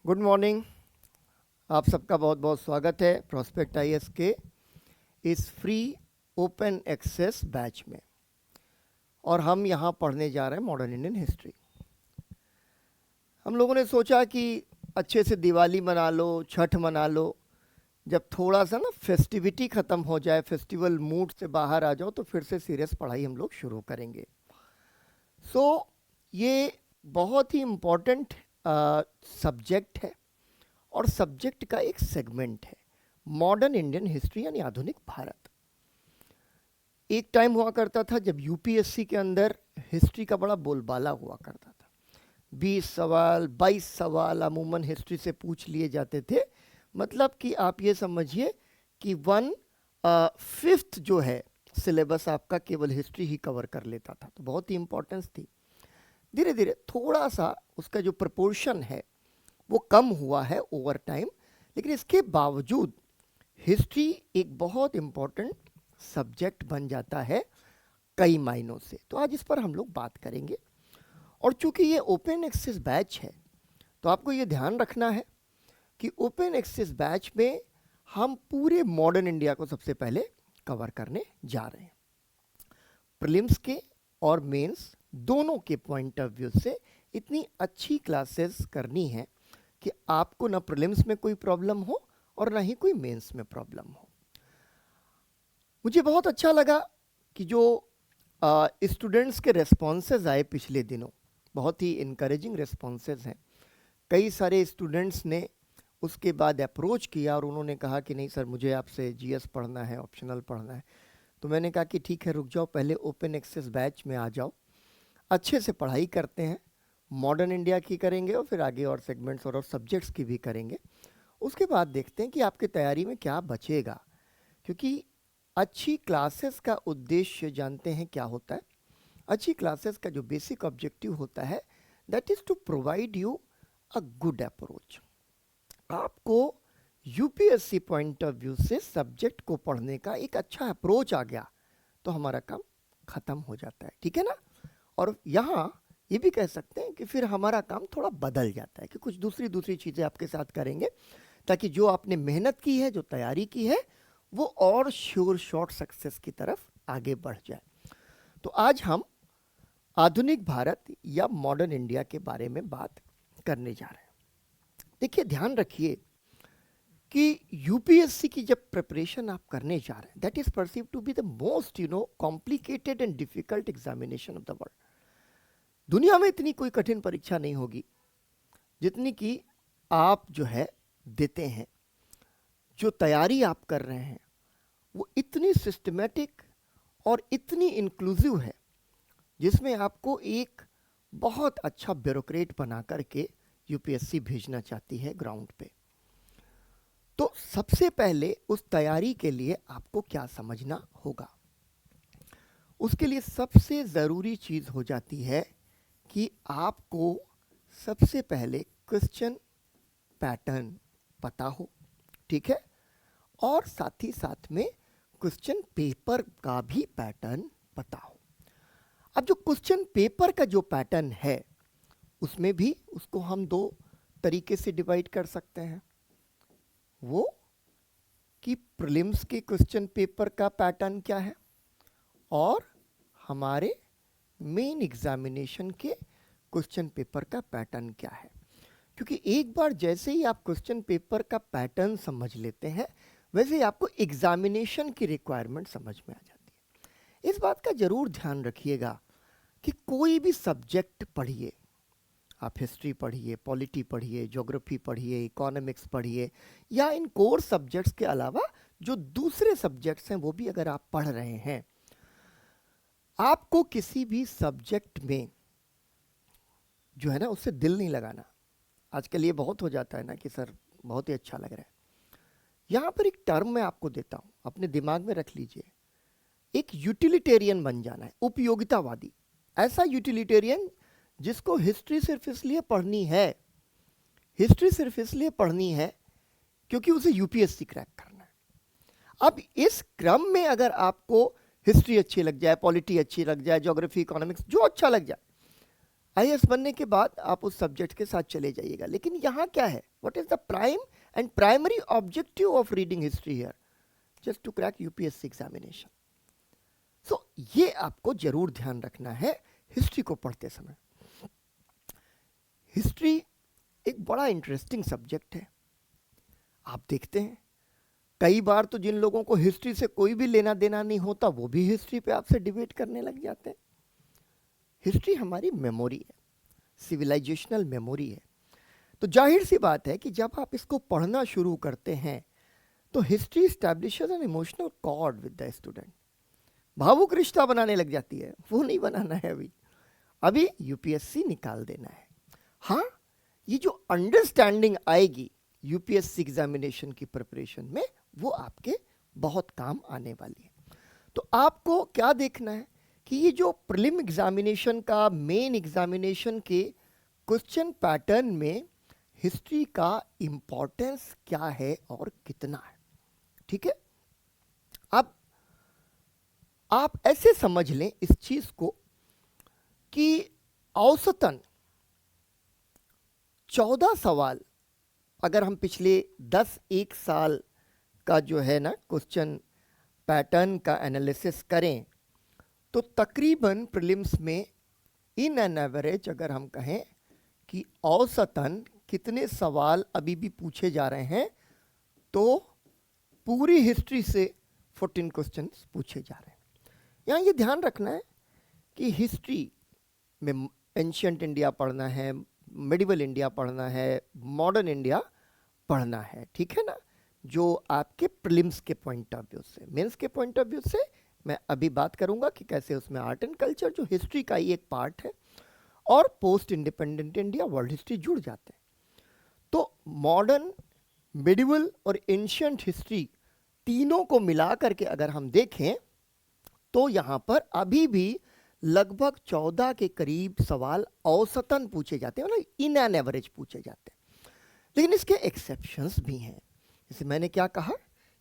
Good morning. आप सबका बहुत बहुत स्वागत है प्रोस्पेक्ट आईएएस के इस फ्री ओपन एक्सेस बैच में। और हम यहाँ पढ़ने जा रहे हैं मॉडर्न इंडियन हिस्ट्री। हम लोगों ने सोचा कि अच्छे से दिवाली मना लो, छठ मना लो, जब थोड़ा सा ना फेस्टिविटी ख़त्म हो जाए, फेस्टिवल मूड से बाहर आ जाओ, तो फिर से सीरियस पढ़ाई हम लोग शुरू करेंगे। ये बहुत ही इम्पोर्टेंट सब्जेक्ट है और सब्जेक्ट का एक सेगमेंट है मॉडर्न इंडियन हिस्ट्री यानी आधुनिक भारत। एक टाइम हुआ करता था जब यूपीएससी के अंदर हिस्ट्री का बड़ा बोलबाला हुआ करता था। 20 सवाल 22 सवाल अमूमन हिस्ट्री से पूछ लिए जाते थे। मतलब कि आप ये समझिए कि 1/5 जो है सिलेबस आपका केवल हिस्ट्री ही कवर कर लेता था, तो बहुत ही इंपॉर्टेंस थी। धीरे धीरे थोड़ा सा उसका जो प्रपोर्शन है वो कम हुआ है ओवर टाइम, लेकिन इसके बावजूद हिस्ट्री एक बहुत इम्पोर्टेंट सब्जेक्ट बन जाता है कई मायनों से। तो आज इस पर हम लोग बात करेंगे। और चूंकि ये ओपन एक्सेस बैच है तो आपको ये ध्यान रखना है कि ओपन एक्सेस बैच में हम पूरे मॉडर्न इंडिया को सबसे पहले कवर करने जा रहे हैं। प्रीलिम्स के और मेंस दोनों के पॉइंट ऑफ व्यू से इतनी अच्छी क्लासेस करनी है कि आपको ना प्रीलिम्स में कोई प्रॉब्लम हो और ना ही कोई मेंस में प्रॉब्लम हो। मुझे बहुत अच्छा लगा कि जो स्टूडेंट्स के रेस्पॉन्सेज आए पिछले दिनों, बहुत ही इनकरेजिंग रेस्पॉन्सेज हैं। कई सारे स्टूडेंट्स ने उसके बाद अप्रोच किया और उन्होंने कहा कि नहीं सर, मुझे आपसे जीएस पढ़ना है, ऑप्शनल पढ़ना है। तो मैंने कहा कि ठीक है, रुक जाओ, पहले ओपन एक्सेस बैच में आ जाओ, अच्छे से पढ़ाई करते हैं, मॉडर्न इंडिया की करेंगे और फिर आगे और सेगमेंट्स और सब्जेक्ट्स की भी करेंगे। उसके बाद देखते हैं कि आपकी तैयारी में क्या बचेगा, क्योंकि अच्छी क्लासेस का उद्देश्य जानते हैं क्या होता है। अच्छी क्लासेस का जो बेसिक ऑब्जेक्टिव होता है that is to provide you a good approach. आपको यूपीएससी पॉइंट ऑफ व्यू से सब्जेक्ट को पढ़ने का एक अच्छा अप्रोच आ गया तो हमारा काम ख़त्म हो जाता है, ठीक है ना। और यहाँ ये भी कह सकते हैं कि फिर हमारा काम थोड़ा बदल जाता है कि कुछ दूसरी चीज़ें आपके साथ करेंगे ताकि जो आपने मेहनत की है, जो तैयारी की है, वो और श्योर शॉर्ट सक्सेस की तरफ आगे बढ़ जाए। तो आज हम आधुनिक भारत या मॉडर्न इंडिया के बारे में बात करने जा रहे हैं। देखिए, ध्यान रखिए कि यूपीएससी की जब प्रिपरेशन आप करने जा रहे हैं, that is perceived to be the most complicated and difficult examination of the world. दुनिया में इतनी कोई कठिन परीक्षा नहीं होगी जितनी कि आप जो है देते हैं। जो तैयारी आप कर रहे हैं वो इतनी सिस्टमेटिक और इतनी इंक्लूसिव है जिसमें आपको एक बहुत अच्छा ब्यूरोक्रेट बना करके यूपीएससी भेजना चाहती है ग्राउंड पे। तो सबसे पहले उस तैयारी के लिए आपको क्या समझना होगा, उसके लिए सबसे ज़रूरी चीज़ हो जाती है कि आपको सबसे पहले क्वेश्चन पैटर्न पता हो, ठीक है, और साथ ही साथ में क्वेश्चन पेपर का भी पैटर्न पता हो। अब जो क्वेश्चन पेपर का जो पैटर्न है उसमें भी उसको हम दो तरीके से डिवाइड कर सकते हैं। वो कि प्रीलिम्स के क्वेश्चन पेपर का पैटर्न क्या है और हमारे मेन एग्जामिनेशन के क्वेश्चन पेपर का पैटर्न क्या है। क्योंकि एक बार जैसे ही आप क्वेश्चन पेपर का पैटर्न समझ लेते हैं वैसे ही आपको एग्जामिनेशन की रिक्वायरमेंट समझ में आ जाती है। इस बात का ज़रूर ध्यान रखिएगा कि कोई भी सब्जेक्ट पढ़िए, आप हिस्ट्री पढ़िए, पॉलिटी पढ़िए, ज्योग्राफी पढ़िए, इकोनॉमिक्स पढ़िए, या इन कोर सब्जेक्ट्स के अलावा जो दूसरे सब्जेक्ट्स हैं वो भी अगर आप पढ़ रहे हैं, आपको किसी भी सब्जेक्ट में जो है ना उससे दिल नहीं लगाना। आजकल ये बहुत हो जाता है ना कि सर बहुत ही अच्छा लग रहा है। यहाँ पर एक टर्म मैं आपको देता हूँ, अपने दिमाग में रख लीजिए। एक यूटिलिटेरियन बन जाना है, उपयोगितावादी। ऐसा यूटिलिटेरियन जिसको हिस्ट्री सिर्फ इसलिए पढ़नी है, हिस्ट्री सिर्फ इसलिए पढ़नी है क्योंकि उसे यूपीएससी क्रैक करना है। अब इस क्रम में अगर आपको हिस्ट्री अच्छी लग जाए, पॉलिटी अच्छी लग जाए, ज्योग्राफी, इकोनॉमिक्स जो अच्छा लग जाए, आईएएस बनने के बाद आप उस सब्जेक्ट के साथ चले जाइएगा। लेकिन यहाँ क्या है, what is the prime and primary objective of reading history here? Just to crack UPSC examination. So ये आपको जरूर ध्यान रखना है हिस्ट्री को पढ़ते समय। हिस्ट्री एक बड़ा इंटरेस्टिंग सब्जेक्ट है। आप देखते हैं कई बार तो जिन लोगों को हिस्ट्री से कोई भी लेना देना नहीं होता वो भी हिस्ट्री पे आपसे डिबेट करने लग जाते हैं। हिस्ट्री हमारी मेमोरी है, सिविलाइजेशनल मेमोरी है। तो जाहिर सी बात है कि जब आप इसको पढ़ना शुरू करते हैं तो history establishes an emotional cord with the student. भावुक रिश्ता बनाने लग जाती है। वो नहीं बनाना है अभी यूपीएससी निकाल देना है। हाँ, ये जो अंडरस्टैंडिंग आएगी यूपीएससी एग्जामिनेशन की प्रिपरेशन में वो आपके बहुत काम आने वाली है। तो आपको क्या देखना है कि ये जो प्रीलिम एग्जामिनेशन का मेन एग्जामिनेशन के क्वेश्चन पैटर्न में हिस्ट्री का इंपॉर्टेंस क्या है और कितना है। ठीक है, अब आप ऐसे समझ लें इस चीज को कि औसतन 14 सवाल अगर हम पिछले 10-1 साल का जो है ना क्वेश्चन पैटर्न का एनालिसिस करें तो तकरीबन प्रीलिम्स में इन एन एवरेज अगर हम कहें कि औसतन कितने सवाल अभी भी पूछे जा रहे हैं, तो पूरी हिस्ट्री से 14 क्वेश्चंस पूछे जा रहे हैं। यहाँ ये ध्यान रखना है कि हिस्ट्री में एंशियंट इंडिया पढ़ना है, मेडिवल इंडिया पढ़ना है, मॉडर्न इंडिया पढ़ना है। ठीक है ना, जो आपके प्रीलिम्स के पॉइंट ऑफ व्यू से। मेंस के पॉइंट ऑफ व्यू से मैं अभी बात करूंगा कि कैसे उसमें आर्ट एंड कल्चर जो हिस्ट्री का ही एक पार्ट है और post independent India world history जुड़ जाते हैं। तो मॉडर्न, मेडिवल और एंशियंट हिस्ट्री तीनों को मिला करके अगर हम देखें तो यहाँ पर अभी भी लगभग 14 के करीब सवाल औसतन पूछे जाते हैं, मतलब इन एन एवरेज पूछे जाते हैं। लेकिन इसके एक्सेप्शंस भी हैं। जैसे मैंने क्या कहा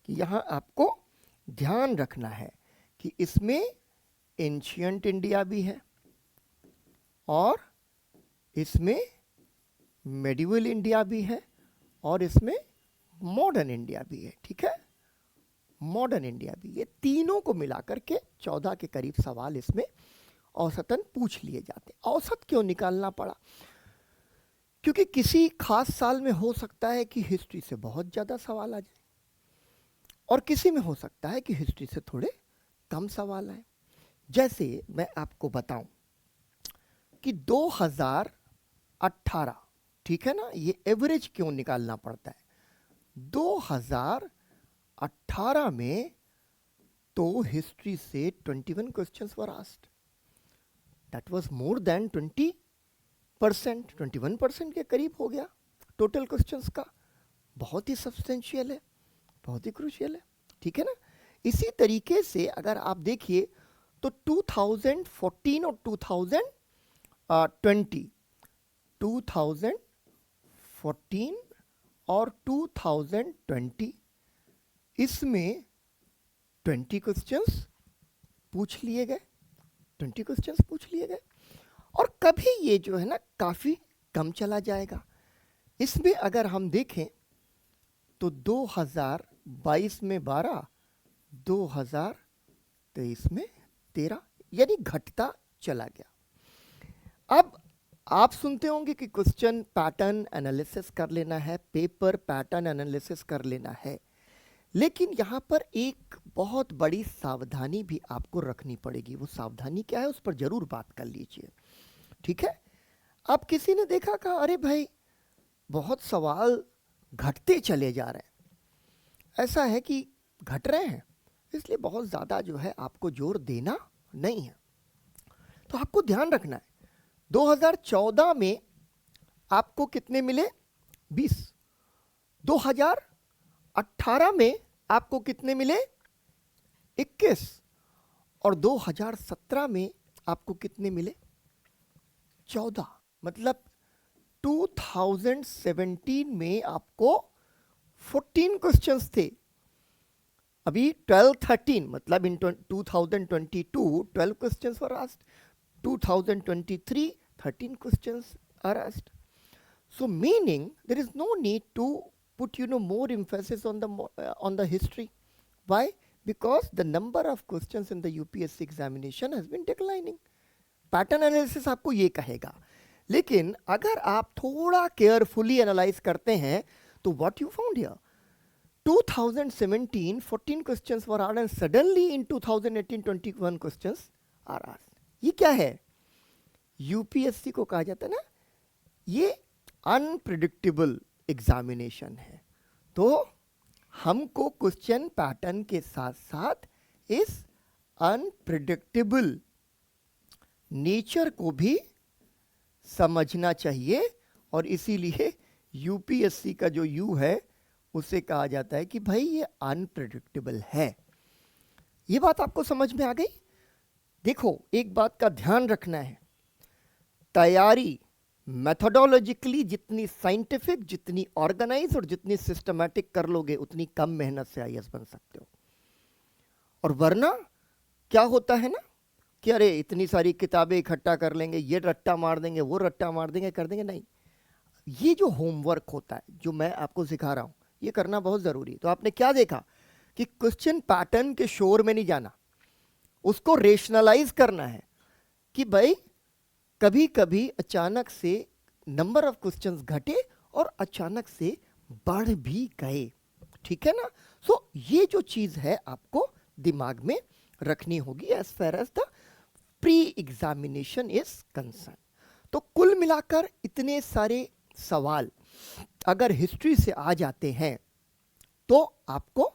कि यहाँ आपको ध्यान रखना है कि इसमें एंशियंट इंडिया भी है और इसमें मेडिवल इंडिया भी है और इसमें मॉडर्न इंडिया भी है। ठीक है, मॉडर्न इंडिया भी, ये तीनों को मिलाकर के 14 के करीब सवाल इसमें औसतन पूछ लिए जाते हैं। औसत क्यों निकालना पड़ा? क्योंकि किसी खास साल में हो सकता है कि हिस्ट्री से बहुत ज़्यादा सवाल आ जाए और किसी में हो सकता है कि हिस्ट्री से थोड़े कम सवाल आए। जैसे मैं आपको बताऊं कि 2018, ठीक है ना, ये एवरेज क्यों निकालना पड़ता है? 2018 में तो हिस्ट्री से 21 questions were asked. That was more than 20%, 21% के करीब हो गया टोटल क्वेश्चंस का। बहुत ही सब्सटेंशियल है, बहुत ही क्रूशियल है। ठीक है ना, इसी तरीके से अगर आप देखिए तो 2014 और 2020, 2014 और 2020 इसमें 20 क्वेश्चंस पूछ लिए गए, 20 क्वेश्चंस पूछ लिए गए। और कभी ये जो है ना काफ़ी कम चला जाएगा। इसमें अगर हम देखें तो 2022 में 12, 2023 में 13, यानी घटता चला गया। अब आप सुनते होंगे कि क्वेश्चन पैटर्न एनालिसिस कर लेना है, पेपर पैटर्न एनालिसिस कर लेना है, लेकिन यहाँ पर एक बहुत बड़ी सावधानी भी आपको रखनी पड़ेगी। वो सावधानी क्या है उस पर जरूर बात कर लीजिए। ठीक है, अब किसी ने देखा कहा अरे भाई बहुत सवाल घटते चले जा रहे हैं, ऐसा है कि घट रहे हैं, इसलिए बहुत ज़्यादा जो है आपको जोर देना नहीं है। तो आपको ध्यान रखना है 2014 में आपको कितने मिले? 20। 2018 में आपको कितने मिले? 21। और 2017 में आपको कितने मिले? 14। मतलब 2017 में आपको 14 क्वेश्चंस थे। अभी 12-13, मतलब इन 2022 12 questions were asked, 2023 13 questions are asked. So meaning there is no need to put more emphasis on the history. Why? Because the number of questions in the UPSC examination has been declining. Pattern analysis आपको ये कहेगा, लेकिन अगर आप थोड़ा carefully analyse करते हैं तो what you found here, 2017 14 questions were asked and suddenly in 2018 21 questions are asked. ये क्या है? यूपीएससी को कहा जाता है ना, ये अनप्रिडिक्टेबल एग्जामिनेशन है. तो हमको क्वेश्चन पैटर्न के साथ साथ इस अनप्रिडिक्टेबल नेचर को भी समझना चाहिए, और इसीलिए यूपीएससी का जो यू है उसे कहा जाता है कि भाई ये अनप्रिडिक्टेबल है. ये बात आपको समझ में आ गई? देखो, एक बात का ध्यान रखना है, तैयारी मेथोडोलॉजिकली जितनी साइंटिफिक, जितनी ऑर्गेनाइज और जितनी सिस्टमैटिक कर लोगे उतनी कम मेहनत से आईएएस बन सकते हो. और वरना क्या होता है ना कि अरे इतनी सारी किताबें इकट्ठा कर लेंगे, ये रट्टा मार देंगे, वो रट्टा मार देंगे, कर देंगे. नहीं, ये जो होमवर्क होता है जो मैं आपको सिखा रहा हूँ ये करना बहुत ज़रूरी है. तो आपने क्या देखा कि क्वेश्चन पैटर्न के शोर में नहीं जाना, उसको रेशनलाइज करना है कि भाई कभी कभी अचानक से नंबर ऑफ क्वेश्चंस घटे और अचानक से बढ़ भी गए. ठीक है ना? सो ये जो चीज़ है आपको दिमाग में रखनी होगी as far as the pre examination is concern. तो कुल मिलाकर इतने सारे सवाल अगर हिस्ट्री से आ जाते हैं तो आपको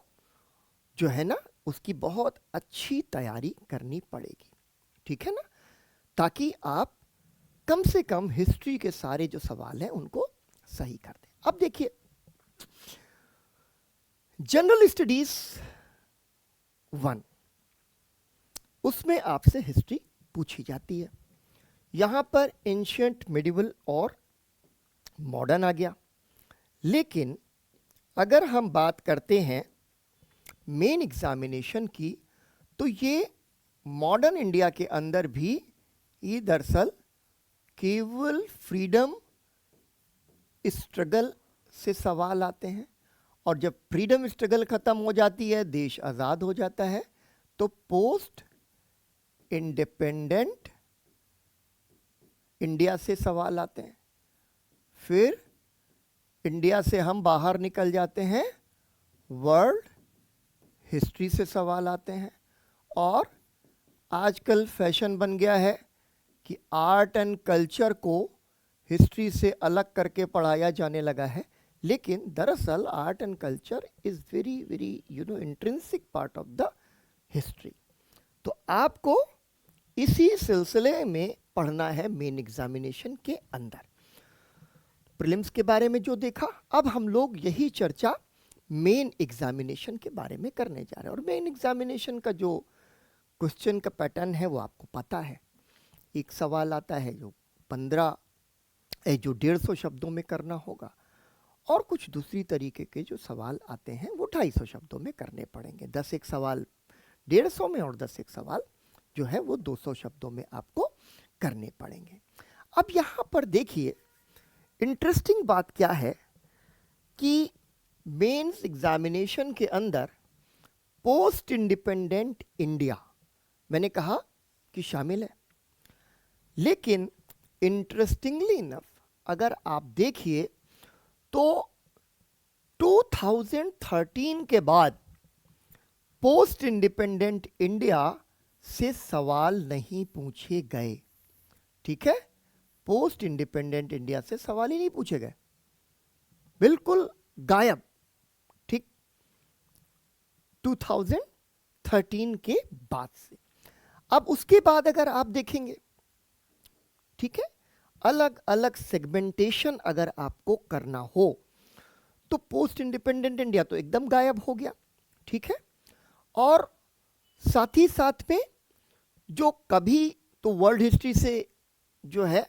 जो है ना उसकी बहुत अच्छी तैयारी करनी पड़ेगी. ठीक है ना? ताकि आप कम से कम हिस्ट्री के सारे जो सवाल हैं उनको सही कर दें. अब देखिए, जनरल स्टडीज 1, उसमें आपसे हिस्ट्री पूछी जाती है. यहां पर एंशिएंट, मिडिवल और मॉडर्न आ गया. लेकिन अगर हम बात करते हैं मेन एग्जामिनेशन की, तो ये मॉडर्न इंडिया के अंदर भी ये दरअसल केवल फ्रीडम स्ट्रगल से सवाल आते हैं. और जब फ्रीडम स्ट्रगल खत्म हो जाती है, देश आज़ाद हो जाता है, तो पोस्ट इंडिपेंडेंट इंडिया से सवाल आते हैं. फिर इंडिया से हम बाहर निकल जाते हैं, वर्ल्ड हिस्ट्री से सवाल आते हैं. और आजकल फैशन बन गया है कि आर्ट एंड कल्चर को हिस्ट्री से अलग करके पढ़ाया जाने लगा है. लेकिन दरअसल art and culture is very very intrinsic part of the history. तो आपको इसी सिलसिले में पढ़ना है मेन एग्जामिनेशन के अंदर. प्रीलिम्स के बारे में जो देखा, अब हम लोग यही चर्चा मेन एग्जामिनेशन के बारे में करने जा रहे हैं. और मेन एग्जामिनेशन का जो क्वेश्चन का पैटर्न है वो आपको पता है. एक सवाल आता है जो 150 शब्दों में करना होगा, और कुछ दूसरी तरीके के जो सवाल आते हैं वो 250 शब्दों में करने पड़ेंगे. 10 एक सवाल 150 में और 10 एक सवाल जो है वो 200 शब्दों में आपको करने पड़ेंगे. अब यहाँ पर देखिए, इंटरेस्टिंग बात क्या है कि मेंस एग्जामिनेशन के अंदर पोस्ट इंडिपेंडेंट इंडिया मैंने कहा कि शामिल है. लेकिन इंटरेस्टिंगली इनफ अगर आप देखिए तो 2013 के बाद पोस्ट इंडिपेंडेंट इंडिया से सवाल नहीं पूछे गए. ठीक है? पोस्ट इंडिपेंडेंट इंडिया से सवाल ही नहीं पूछे गए, बिल्कुल गायब. ठीक, 2013 के बाद से. अब उसके बाद अगर आप देखेंगे, ठीक है, अलग अलग सेगमेंटेशन अगर आपको करना हो तो पोस्ट इंडिपेंडेंट इंडिया तो एकदम गायब हो गया. ठीक है? और साथ ही साथ में जो कभी तो वर्ल्ड हिस्ट्री से जो है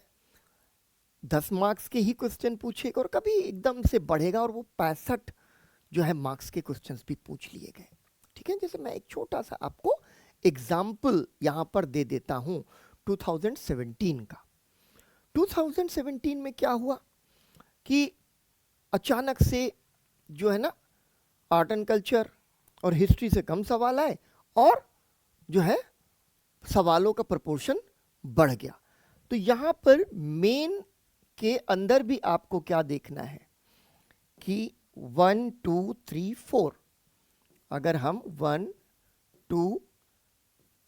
10 मार्क्स के ही क्वेश्चन पूछेगा और कभी एकदम से बढ़ेगा और वो 65 जो है मार्क्स के क्वेश्चंस भी पूछ लिए गए. ठीक है? जैसे मैं एक छोटा सा आपको एग्जाम्पल यहाँ पर दे देता हूँ 2017 का. 2017 में क्या हुआ कि अचानक से जो है ना आर्ट एंड कल्चर और हिस्ट्री से कम सवाल आए और जो है सवालों का प्रोपोर्शन बढ़ गया। तो यहाँ पर मेन के अंदर भी आपको क्या देखना है कि 1 2 3 4, अगर हम 1 2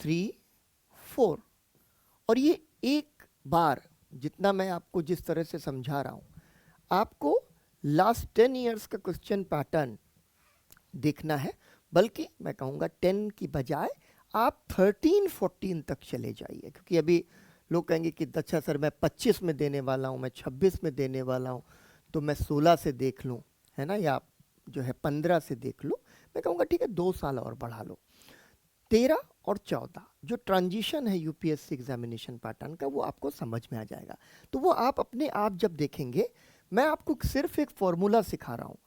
3 4 और ये एक बार जितना मैं आपको जिस तरह से समझा रहा हूँ, आपको लास्ट 10 इयर्स का क्वेश्चन पैटर्न देखना है, बल्कि मैं कहूँगा 10 की बजाय आप 13 14 तक चले जाइए, क्योंकि अभी लोग कहेंगे कि अच्छा सर मैं 25 में देने वाला हूँ, मैं 26 में देने वाला हूँ, तो मैं 16 से देख लूँ, है ना, या जो है 15 से देख लूँ। मैं कहूँगा ठीक है 2 साल और बढ़ा लो। 13 और 14 जो ट्रांजिशन है यूपीएससी एग्जामिनेशन पैटर्न का, वो आपको समझ में आ जाएगा। तो वो आप अपने आप जब देखेंगे, मैं आपको सिर्फ एक फॉर्मूला सिखा रहा हूँ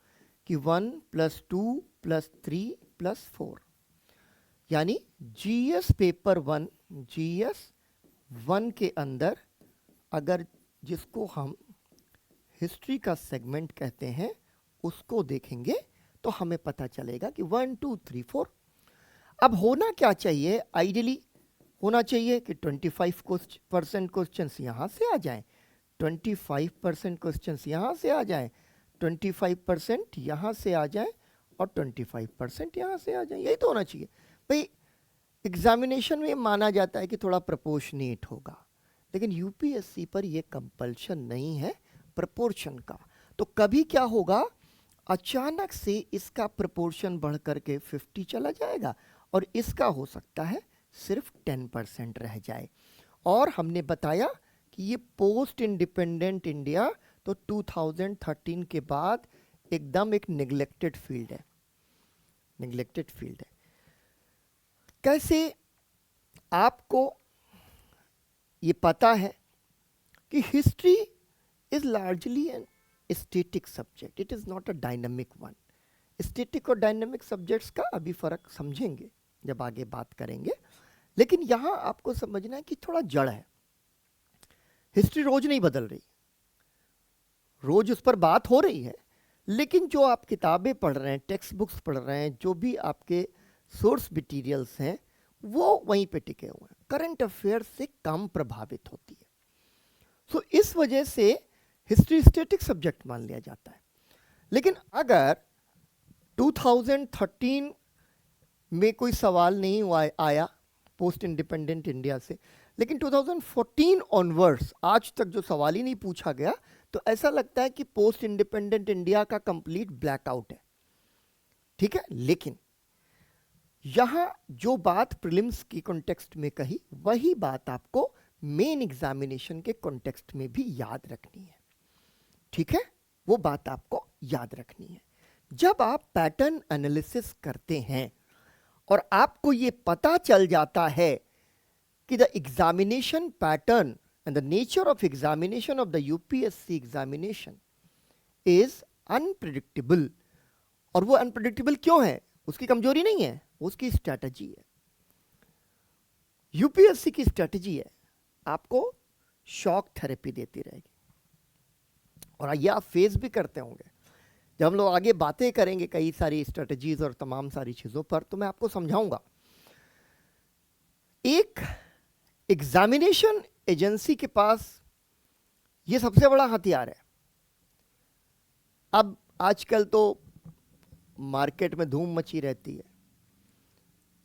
कि 1 + 2 + 3 + 4, यानी जीएस पेपर 1, जीएस 1 के अंदर अगर जिसको हम हिस्ट्री का सेगमेंट कहते हैं उसको देखेंगे तो हमें पता चलेगा कि 1 2 3 4। अब होना क्या चाहिए, आइडियली होना चाहिए कि 25% क्वेश्चंस यहाँ से आ जाएं, 25% क्वेश्चंस यहाँ से आ जाएं, 25% यहाँ से आ जाएं और 25% यहाँ से आ जाएं। यही तो होना चाहिए भाई। एग्जामिनेशन में माना जाता है कि थोड़ा प्रपोर्शनेट होगा, लेकिन यूपीएससी पर यह कंपल्शन नहीं है प्रपोर्शन का। तो कभी क्या होगा, अचानक से इसका प्रपोर्शन बढ़ करके 50 चला जाएगा और इसका हो सकता है सिर्फ 10% रह जाए। और हमने बताया कि ये पोस्ट इंडिपेंडेंट इंडिया तो 2013 के बाद एकदम एक निगलेक्टेड फील्ड है, निगलेक्टेड फील्ड है। कैसे आपको ये पता है कि history is largely an static subject, it is not a dynamic one. Static और डायनामिक सब्जेक्ट्स का अभी फ़र्क समझेंगे जब आगे बात करेंगे, लेकिन यहाँ आपको समझना है कि थोड़ा जड़ है। हिस्ट्री रोज नहीं बदल रही, रोज उस पर बात हो रही है, लेकिन जो आप किताबें पढ़ रहे हैं, टेक्स्ट बुक्स पढ़ रहे हैं, जो भी आपके सोर्स मटीरियल्स हैं वो वहीं पे टिके हुए हैं, करंट अफेयर्स से कम प्रभावित होती है। सो इस वजह से हिस्ट्री स्टैटिक सब्जेक्ट मान लिया जाता है। लेकिन अगर 2013 में कोई सवाल नहीं हुआ आया पोस्ट इंडिपेंडेंट इंडिया से, लेकिन 2014 ऑनवर्ड्स आज तक जो सवाल ही नहीं पूछा गया, तो ऐसा लगता है कि पोस्ट इंडिपेंडेंट इंडिया का कंप्लीट ब्लैकआउट है। ठीक है, लेकिन यहां जो बात प्रीलिम्स की कॉन्टेक्स्ट में कही, वही बात आपको मेन एग्जामिनेशन के कॉन्टेक्स्ट में भी याद रखनी है। ठीक है, वो बात आपको याद रखनी है। जब आप पैटर्न एनालिसिस करते हैं और आपको ये पता चल जाता है कि the examination pattern and the nature of examination of the UPSC examination is unpredictable, और वो अनप्रिडिक्टेबल क्यों है, उसकी कमजोरी नहीं है, उसकी स्ट्रैटेजी है। यूपीएससी की स्ट्रैटेजी है आपको शॉक थेरेपी देती रहेगी, और ये आप फेस भी करते होंगे। जब हम लोग आगे बातें करेंगे कई सारी स्ट्रैटेजीज और तमाम सारी चीज़ों पर, तो मैं आपको समझाऊंगा। एक एग्जामिनेशन एजेंसी के पास ये सबसे बड़ा हथियार है। अब आजकल तो मार्केट में धूम मची रहती है,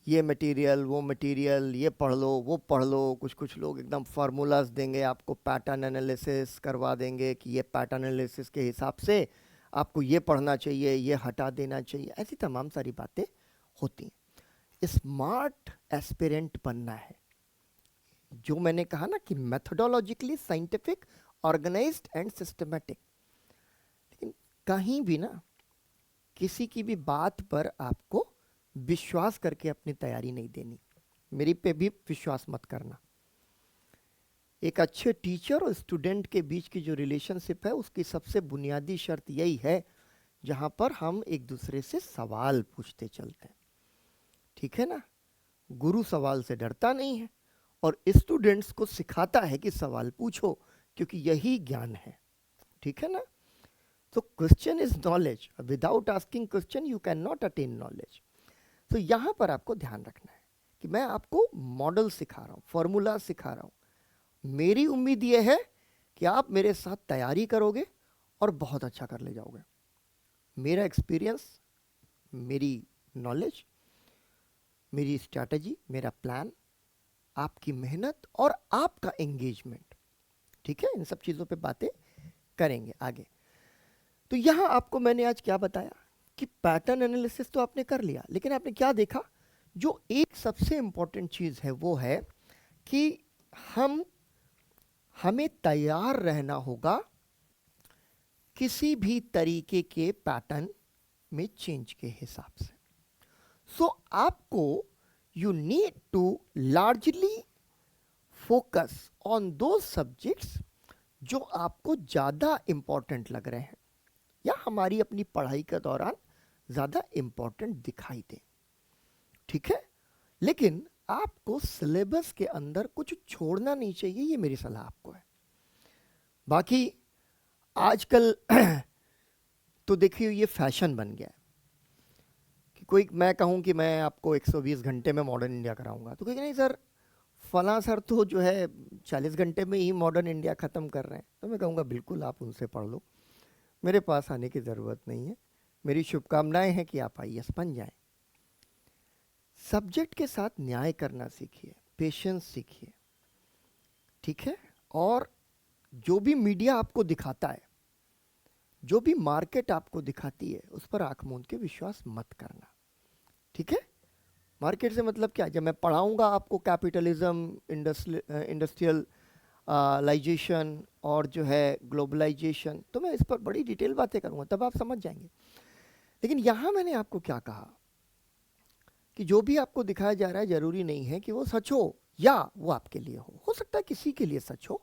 ये मटेरियल वो मटेरियल, ये पढ़ लो वो पढ़ लो। कुछ लोग एकदम फार्मूलाज देंगे आपको, पैटर्न एनालिसिस करवा देंगे कि ये पैटर्न एनालिसिस के हिसाब से आपको ये पढ़ना चाहिए, ये हटा देना चाहिए, ऐसी तमाम सारी बातें होती हैं। स्मार्ट एस्पिरेंट बनना है, जो मैंने कहा ना कि मेथोडोलॉजिकली साइंटिफिक, ऑर्गेनाइज्ड एंड सिस्टमेटिक। लेकिन कहीं भी ना किसी की भी बात पर आपको विश्वास करके अपनी तैयारी नहीं देनी, मेरी पे भी विश्वास मत करना। एक अच्छे टीचर और स्टूडेंट के बीच की जो रिलेशनशिप है, उसकी सबसे बुनियादी शर्त यही है जहाँ पर हम एक दूसरे से सवाल पूछते चलते हैं। ठीक है ना, गुरु सवाल से डरता नहीं है और स्टूडेंट्स को सिखाता है कि सवाल पूछो, क्योंकि यही ज्ञान है, ठीक है ना। तो question is knowledge, without asking question you can not attain knowledge. तो यहाँ पर आपको ध्यान रखना है कि मैं आपको मॉडल सिखा रहा हूँ, फॉर्मूला सिखा रहा हूँ। मेरी उम्मीद ये है कि आप मेरे साथ तैयारी करोगे और बहुत अच्छा कर ले जाओगे। मेरा एक्सपीरियंस, मेरी नॉलेज, मेरी स्ट्रैटेजी, मेरा प्लान, आपकी मेहनत और आपका एंगेजमेंट, ठीक है, इन सब चीज़ों पे बातें करेंगे आगे। तो यहाँ आपको मैंने आज क्या बताया कि पैटर्न एनालिसिस तो आपने कर लिया, लेकिन आपने क्या देखा, जो एक सबसे इंपॉर्टेंट चीज़ है वो है कि हमें तैयार रहना होगा किसी भी तरीके के पैटर्न में चेंज के हिसाब से। सो आपको you need to largely focus on दो सब्जेक्ट्स जो आपको ज़्यादा इंपॉर्टेंट लग रहे हैं या हमारी अपनी पढ़ाई के दौरान ज़्यादा इंपॉर्टेंट दिखाई दें, ठीक है। लेकिन आपको सिलेबस के अंदर कुछ छोड़ना नहीं चाहिए, ये मेरी सलाह आपको है। बाकी आजकल तो देखिए ये फैशन बन गया है कि कोई, मैं कहूँ कि मैं आपको 120 घंटे में मॉडर्न इंडिया कराऊंगा, तो कोई नहीं सर फलां सर तो जो है 40 घंटे में ही मॉडर्न इंडिया ख़त्म कर रहे हैं। तो मैं कहूँगा बिल्कुल आप उनसे पढ़ लो, मेरे पास आने की ज़रूरत नहीं है। मेरी शुभकामनाएं हैं कि आप आईएएस बन जाएं। सब्जेक्ट के साथ न्याय करना सीखिए, पेशेंस सीखिए, ठीक है। और जो भी मीडिया आपको दिखाता है, जो भी मार्केट आपको दिखाती है, उस पर आंख मूंद के विश्वास मत करना, ठीक है। मार्केट से मतलब क्या, जब मैं पढ़ाऊंगा आपको कैपिटलिज्म, इंडस्ट्रियलाइजेशन और जो है ग्लोबलाइजेशन, तो मैं इस पर बड़ी डिटेल बातें करूंगा, तब आप समझ जाएंगे। लेकिन यहाँ मैंने आपको क्या कहा कि जो भी आपको दिखाया जा रहा है ज़रूरी नहीं है कि वो सच हो या वो आपके लिए हो सकता है किसी के लिए सच हो,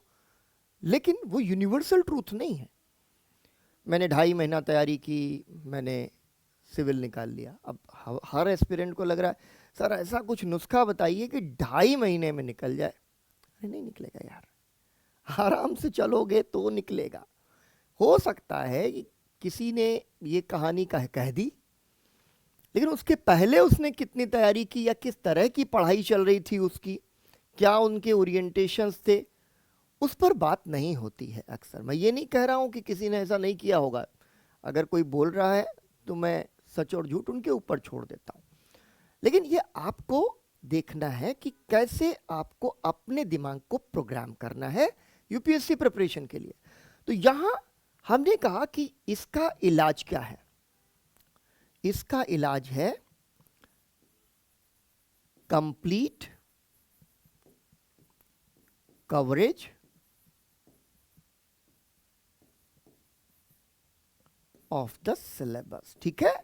लेकिन वो यूनिवर्सल ट्रूथ नहीं है। मैंने 2.5 महीना तैयारी की, मैंने सिविल निकाल लिया। अब हर एस्पिरेंट को लग रहा है सर ऐसा कुछ नुस्खा बताइए कि 2.5 महीने में निकल जाए। अरे नहीं निकलेगा यार, आराम से चलोगे तो निकलेगा। हो सकता है कि किसी ने ये कहानी कह दी, लेकिन उसके पहले उसने कितनी तैयारी की या किस तरह की पढ़ाई चल रही थी उसकी, क्या उनके ओरिएंटेशंस थे, उस पर बात नहीं होती है अक्सर। मैं ये नहीं कह रहा हूँ कि किसी ने ऐसा नहीं किया होगा, अगर कोई बोल रहा है तो मैं सच और झूठ उनके ऊपर छोड़ देता हूँ, लेकिन ये आपको देखना है कि कैसे आपको अपने दिमाग को प्रोग्राम करना है यूपीएससी प्रिपरेशन के लिए। तो यहाँ हमने कहा कि इसका इलाज क्या है, इसका इलाज है complete coverage of the syllabus, ठीक है।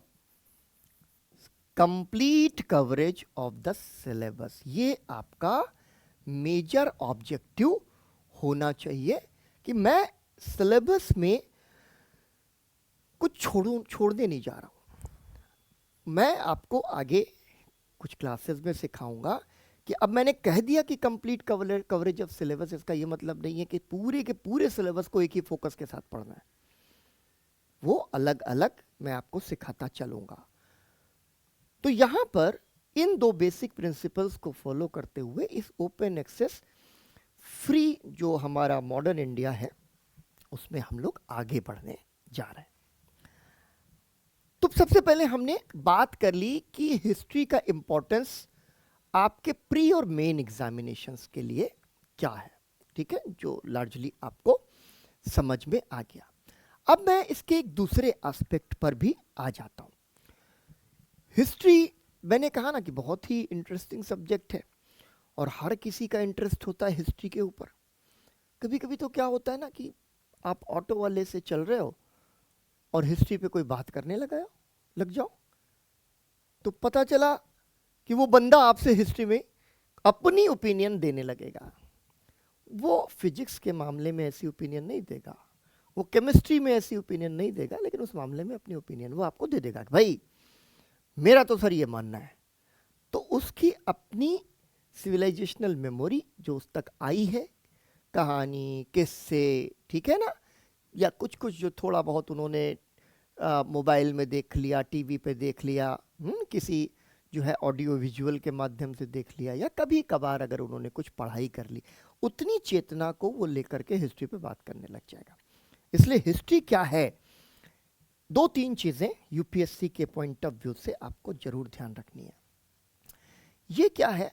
Complete coverage of the syllabus, ये आपका मेजर ऑब्जेक्टिव होना चाहिए कि मैं सिलेबस में कुछ छोड़ने नहीं जा रहा हूं। मैं आपको आगे कुछ क्लासेस में सिखाऊंगा कि अब मैंने कह दिया कि कंप्लीट कवरेज ऑफ सिलेबस, इसका ये मतलब नहीं है कि पूरे के पूरे सिलेबस को एक ही फोकस के साथ पढ़ना है, वो अलग अलग मैं आपको सिखाता चलूंगा। तो यहां पर इन दो बेसिक प्रिंसिपल्स को फॉलो करते हुए इस ओपन एक्सेस फ्री जो हमारा मॉडर्न इंडिया है उसमें हम लोग आगे बढ़ने जा रहे हैं। तो सबसे पहले हमने बात कर ली कि हिस्ट्री का इंपॉर्टेंस आपके प्री और मेन एग्जामिनेशंस के लिए क्या है, ठीक है, जो लार्जली आपको समझ में आ गया। अब मैं इसके एक दूसरे एस्पेक्ट पर भी आ जाता हूं। हिस्ट्री मैंने कहा ना कि बहुत ही इंटरेस्टिंग सब्जेक्ट है और हर किसी का इंटरेस्ट होता है हिस्ट्री के ऊपर। कभी कभी तो क्या होता है ना कि आप ऑटो वाले से चल रहे हो और हिस्ट्री पे कोई बात करने लग जाओ, तो पता चला कि वो बंदा आपसे हिस्ट्री में अपनी ओपिनियन देने लगेगा। वो फिजिक्स के मामले में ऐसी ओपिनियन नहीं देगा, वो केमिस्ट्री में ऐसी ओपिनियन नहीं देगा, लेकिन उस मामले में अपनी ओपिनियन वो आपको दे देगा कि भाई मेरा तो सर ये मानना है। तो उसकी अपनी सिविलाइजेशनल मेमोरी जो उस तक आई है, कहानी, किस्से, ठीक है ना, या कुछ कुछ जो थोड़ा बहुत उन्होंने मोबाइल में देख लिया, टीवी पे देख लिया, किसी जो है ऑडियो विजुअल के माध्यम से देख लिया, या कभी कभार अगर उन्होंने कुछ पढ़ाई कर ली, उतनी चेतना को वो लेकर के हिस्ट्री पे बात करने लग जाएगा। इसलिए हिस्ट्री क्या है, दो तीन चीज़ें यूपीएससी के पॉइंट ऑफ व्यू से आपको जरूर ध्यान रखनी है। ये क्या है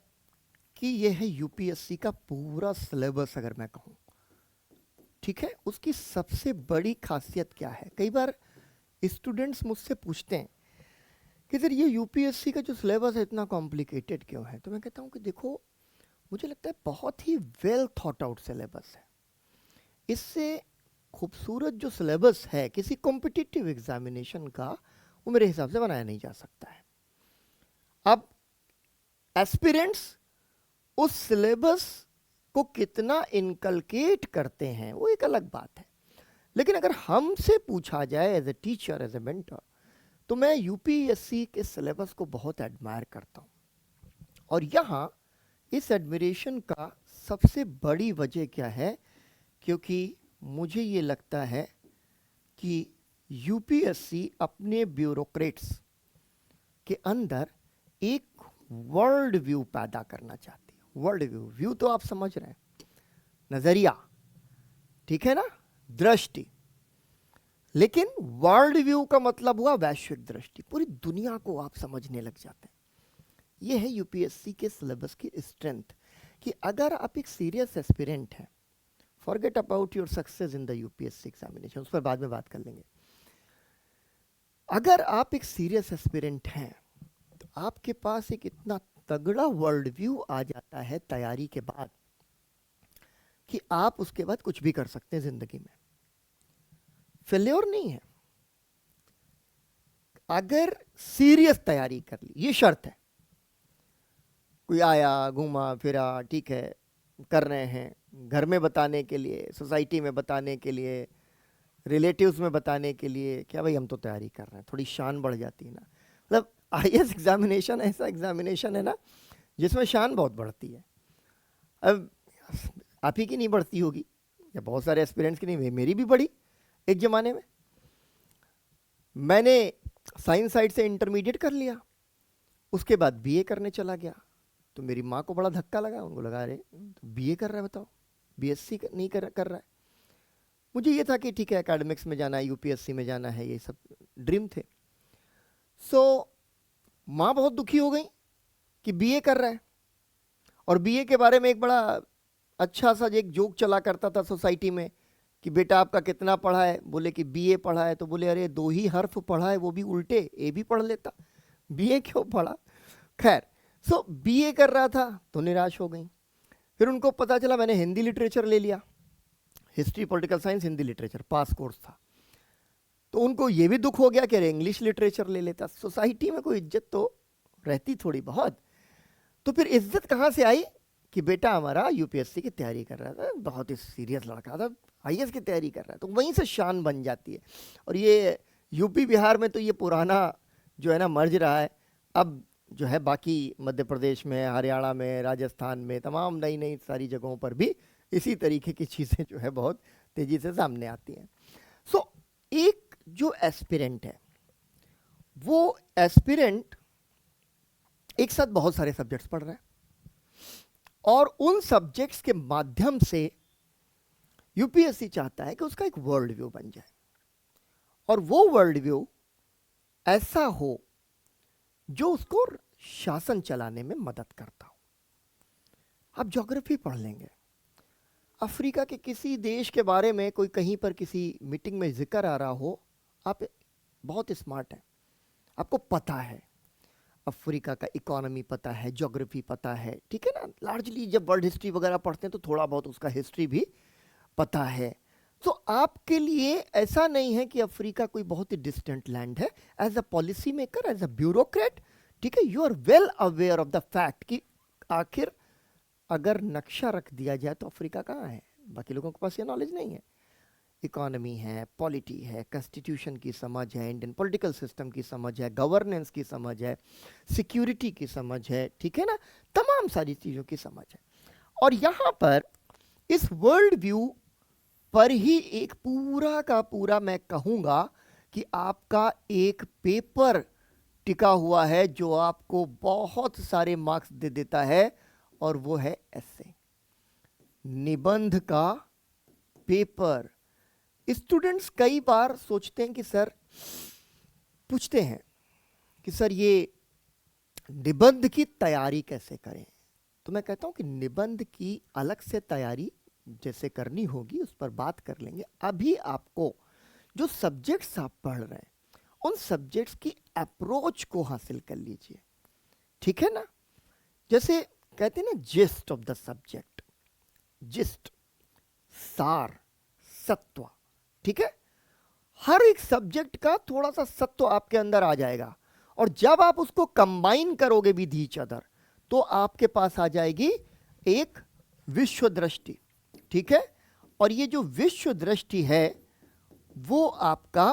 कि ये है यूपीएससी का पूरा सिलेबस अगर मैं कहूँ, ठीक है। उसकी सबसे बड़ी खासियत क्या है, कई बार स्टूडेंट्स मुझसे पूछते हैं कि सर ये यूपीएससी का जो सिलेबस है इतना कॉम्प्लिकेटेड क्यों है, तो मैं कहता हूँ कि देखो, मुझे लगता है बहुत ही वेल थॉट आउट सिलेबस है। इससे खूबसूरत जो सिलेबस है किसी कॉम्पिटिटिव एग्जामिनेशन का, वो मेरे हिसाब से बनाया नहीं जा सकता है। अब एस्पिरेंट्स उस सिलेबस को कितना इनकलकेट करते हैं वो एक अलग बात है, लेकिन अगर हमसे पूछा जाए as a teacher, as a mentor, तो मैं यूपीएससी के सिलेबस को बहुत एडमायर करता हूँ। और यहाँ इस एडमिरेशन का सबसे बड़ी वजह क्या है, क्योंकि मुझे ये लगता है कि यूपीएससी अपने ब्यूरोक्रेट्स के अंदर एक वर्ल्ड व्यू पैदा करना चाहती है। वर्ल्ड व्यू तो आप समझ रहे हैं, नजरिया, ठीक है ना, दृष्टि, लेकिन वर्ल्ड व्यू का मतलब हुआ वैश्विक दृष्टि, पूरी दुनिया को आप समझने लग जाते हैं। यह है यूपीएससी के सिलेबस की स्ट्रेंथ, कि अगर आप एक सीरियस एस्पिरेंट हैं, forget about your success in the UPSC examination, उस पर बाद में बात कर लेंगे। अगर आप एक सीरियस एस्पिरेंट हैं तो आपके पास एक इतना तगड़ा वर्ल्ड व्यू आ जाता है तैयारी के बाद कि आप उसके बाद कुछ भी कर सकते हैं जिंदगी में, फेल्योर नहीं है। अगर सीरियस तैयारी कर ली, ये शर्त है। कोई आया घूमा फिरा, ठीक है, कर रहे हैं घर में बताने के लिए, सोसाइटी में बताने के लिए, रिलेटिव्स में बताने के लिए, क्या भाई हम तो तैयारी कर रहे हैं, थोड़ी शान बढ़ जाती है ना। मतलब आईएएस एग्जामिनेशन ऐसा एग्जामिनेशन है ना जिसमें शान बहुत बढ़ती है। अब आप ही की नहीं बढ़ती होगी, या बहुत सारे एस्पिरेंट्स की नहीं, मेरी भी बढ़ी एक ज़माने में। मैंने साइंस साइड से इंटरमीडिएट कर लिया, उसके बाद बीए करने चला गया, तो मेरी माँ को बड़ा धक्का लगा, उनको लगा अरे तो बीए कर रहा है, बताओ बीएससी नहीं कर रहा है। मुझे ये था कि ठीक है एकेडमिक्स में जाना है, यूपीएससी में जाना है, ये सब ड्रीम थे। सो माँ बहुत दुखी हो गई कि बीए कर रहा है, और बीए के बारे में एक बड़ा अच्छा सा एक जोक चला करता था सोसाइटी में कि बेटा आपका कितना पढ़ा है, बोले कि बीए पढ़ा है, तो बोले अरे 2 ही हर्फ पढ़ा है, वो भी उल्टे, ए भी पढ़ लेता, बीए क्यों पढ़ा। खैर, सो बीए कर रहा था तो निराश हो गई। फिर उनको पता चला, मैंने हिंदी लिटरेचर ले लिया, history political science Hindi literature pass course था, तो उनको ये भी दुख हो गया कि अरे इंग्लिश लिटरेचर ले लेता। सोसाइटी में कोई इज्जत तो रहती थोड़ी बहुत। तो फिर इज्जत कहाँ से आई कि बेटा हमारा यूपीएससी की तैयारी कर रहा था, बहुत ही सीरियस लड़का था, आईएएस की तैयारी कर रहा है, तो वहीं से शान बन जाती है। और ये यूपी बिहार में तो ये पुराना जो है ना मर्ज रहा है, अब जो है बाकी मध्य प्रदेश में, हरियाणा में, राजस्थान में, तमाम नई नई सारी जगहों पर भी इसी तरीके की चीज़ें जो है बहुत तेज़ी से सामने आती हैं। सो एक जो एस्पिरेंट है, वो एस्पिरेंट एक साथ बहुत सारे सब्जेक्ट्स पढ़ रहा है, और उन सब्जेक्ट्स के माध्यम से यूपीएससी चाहता है कि उसका एक वर्ल्ड व्यू बन जाए, और वो वर्ल्ड व्यू ऐसा हो जो उसको शासन चलाने में मदद करता हो। आप ज्योग्राफी पढ़ लेंगे, अफ्रीका के किसी देश के बारे में कोई कहीं पर किसी मीटिंग में जिक्र आ रहा हो, आप बहुत स्मार्ट हैं, आपको पता है अफ्रीका का इकोनॉमी पता है, ज्योग्राफी पता है, ठीक है ना। लार्जली जब वर्ल्ड हिस्ट्री वगैरह पढ़ते हैं तो थोड़ा बहुत उसका हिस्ट्री भी पता है। तो आपके लिए ऐसा नहीं है कि अफ्रीका कोई बहुत ही डिस्टेंट लैंड है। As a policy maker, as a bureaucrat, ठीक है, you are well aware of the fact कि आखिर अगर नक्शा रख दिया जाए तो अफ्रीका कहाँ है। बाकी लोगों के पास ये नॉलेज नहीं है। इकोनॉमी है, पॉलिटी है, कॉन्स्टिट्यूशन की समझ है, इंडियन पॉलिटिकल सिस्टम की समझ है, गवर्नेंस की समझ है, सिक्योरिटी की समझ है, ठीक है ना, तमाम सारी चीज़ों की समझ है। और यहाँ पर इस वर्ल्ड व्यू पर ही एक पूरा का पूरा मैं कहूंगा कि आपका एक पेपर टिका हुआ है जो आपको बहुत सारे मार्क्स दे देता है, और वो है एसे, निबंध का पेपर। स्टूडेंट्स कई बार सोचते हैं कि सर, पूछते हैं कि सर ये निबंध की तैयारी कैसे करें। तो मैं कहता हूं कि निबंध की अलग से तैयारी जैसे करनी होगी उस पर बात कर लेंगे। अभी आपको जो सब्जेक्ट्स आप पढ़ रहे हैं उन सब्जेक्ट्स की अप्रोच को हासिल कर लीजिए, ठीक है ना। जैसे कहते हैं ना, gist of the subject, gist, सार, सत्व, ठीक है। हर एक सब्जेक्ट का थोड़ा सा सत्व आपके अंदर आ जाएगा, और जब आप उसको कंबाइन करोगे विद ईच अदर तो आपके पास आ जाएगी एक विश्व दृष्टि, ठीक है। और ये जो विश्व दृष्टि है वो आपका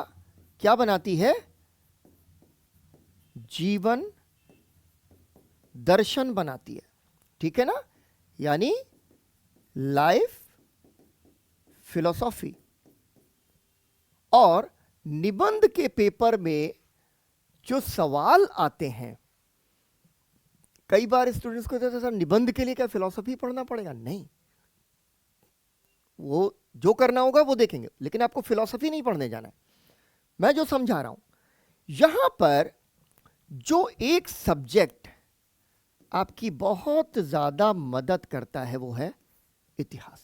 क्या बनाती है, जीवन दर्शन बनाती है, ठीक है ना, यानी लाइफ फिलॉसफी। और निबंध के पेपर में जो सवाल आते हैं, कई बार स्टूडेंट्स को कहते हैं सर निबंध के लिए क्या फिलॉसफी पढ़ना पड़ेगा? नहीं, वो जो करना होगा वो देखेंगे, लेकिन आपको फिलॉसफी नहीं पढ़ने जाना है। मैं जो समझा रहा हूं, यहां पर जो एक सब्जेक्ट आपकी बहुत ज्यादा मदद करता है वो है इतिहास,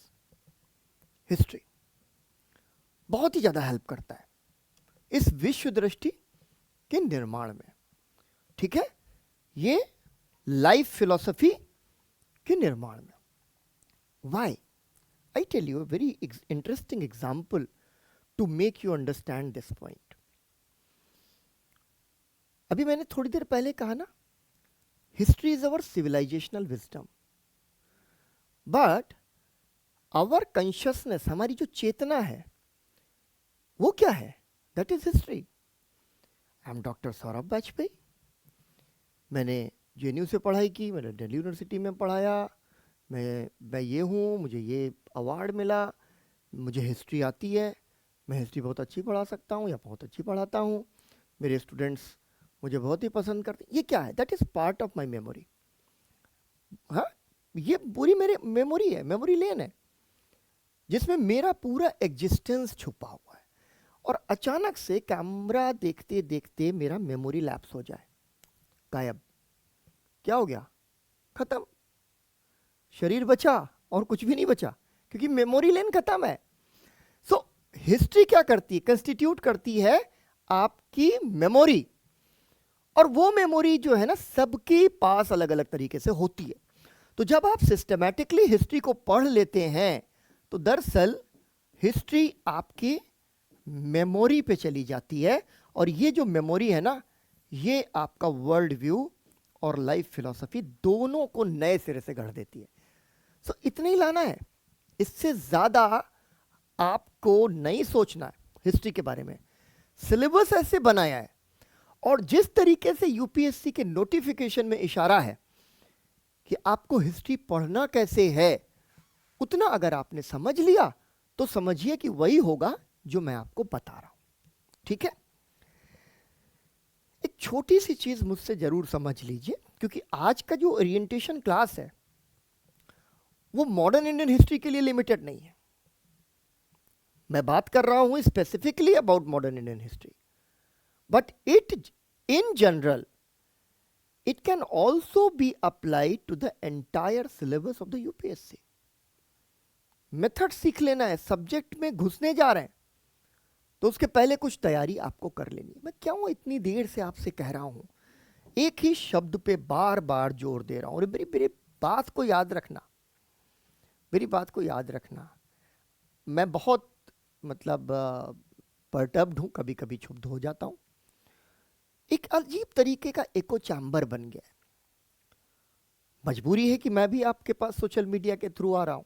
हिस्ट्री। बहुत ही ज्यादा हेल्प करता है इस विश्व दृष्टि के निर्माण में, ठीक है, ये लाइफ फिलॉसफी के निर्माण में। Why? I tell you a very interesting example to make you understand this point. अभी मैंने थोड़ी देर पहले कहा ना, history is our civilizational wisdom, but our consciousness, हमारी जो चेतना है वो क्या है? That is history. I am doctor Saurabh Vajpayee, मैंने JNU से पढ़ाई की, मैंने दिल्ली यूनिवर्सिटी में पढ़ाया, मैं ये हूँ, मुझे ये अवार्ड मिला, मुझे हिस्ट्री आती है, मैं हिस्ट्री बहुत अच्छी पढ़ा सकता हूँ या बहुत अच्छी पढ़ाता हूँ, मेरे स्टूडेंट्स मुझे बहुत ही पसंद करते हैं। ये क्या है? That is part of my memory. हाँ, ये पूरी मेरे मेमोरी है, मेमोरी लेन है, जिसमें मेरा पूरा एग्जिस्टेंस छुपा हुआ है। और अचानक से कैमरा देखते देखते मेरा मेमोरी लैप्स हो जाए, गायब, क्या हो गया? खत्म। शरीर बचा और कुछ भी नहीं बचा, क्योंकि मेमोरी लेन खत्म है। सो हिस्ट्री क्या करती है? कंस्टिट्यूट करती है आपकी मेमोरी, और वो मेमोरी जो है ना सबके पास अलग अलग तरीके से होती है। तो जब आप सिस्टमैटिकली हिस्ट्री को पढ़ लेते हैं तो दरअसल हिस्ट्री आपकी मेमोरी पे चली जाती है, और ये जो मेमोरी है ना, ये आपका वर्ल्ड व्यू और लाइफ फिलॉसफी दोनों को नए सिरे से गढ़ देती है। सो इतना ही लाना है, इससे ज़्यादा आपको नहीं सोचना है हिस्ट्री के बारे में। सिलेबस ऐसे बनाया है और जिस तरीके से यूपीएससी के नोटिफिकेशन में इशारा है कि आपको हिस्ट्री पढ़ना कैसे है, उतना अगर आपने समझ लिया तो समझिए कि वही होगा जो मैं आपको बता रहा हूं, ठीक है। एक छोटी सी चीज मुझसे जरूर समझ लीजिए, क्योंकि आज का जो ओरिएंटेशन क्लास है वो मॉडर्न इंडियन हिस्ट्री के लिए लिमिटेड नहीं है। मैं बात कर रहा हूं specifically about modern Indian history, but it in general it can also be applied to the entire syllabus of the UPSC. Method सीख लेना है, सब्जेक्ट में घुसने जा रहे हैं तो उसके पहले कुछ तैयारी आपको कर लेनी है। मैं क्यों इतनी देर से आपसे कह रहा हूं, एक ही शब्द पे बार बार जोर दे रहा हूं, और मेरी बात को याद रखना, मेरी बात को याद रखना। मैं बहुत परटर्ब्ड हूं, कभी कभी क्षुब्ध हो जाता हूं। एक अजीब तरीके का एको चैम्बर बन गया है। मजबूरी है कि मैं भी आपके पास सोशल मीडिया के थ्रू आ रहा हूं,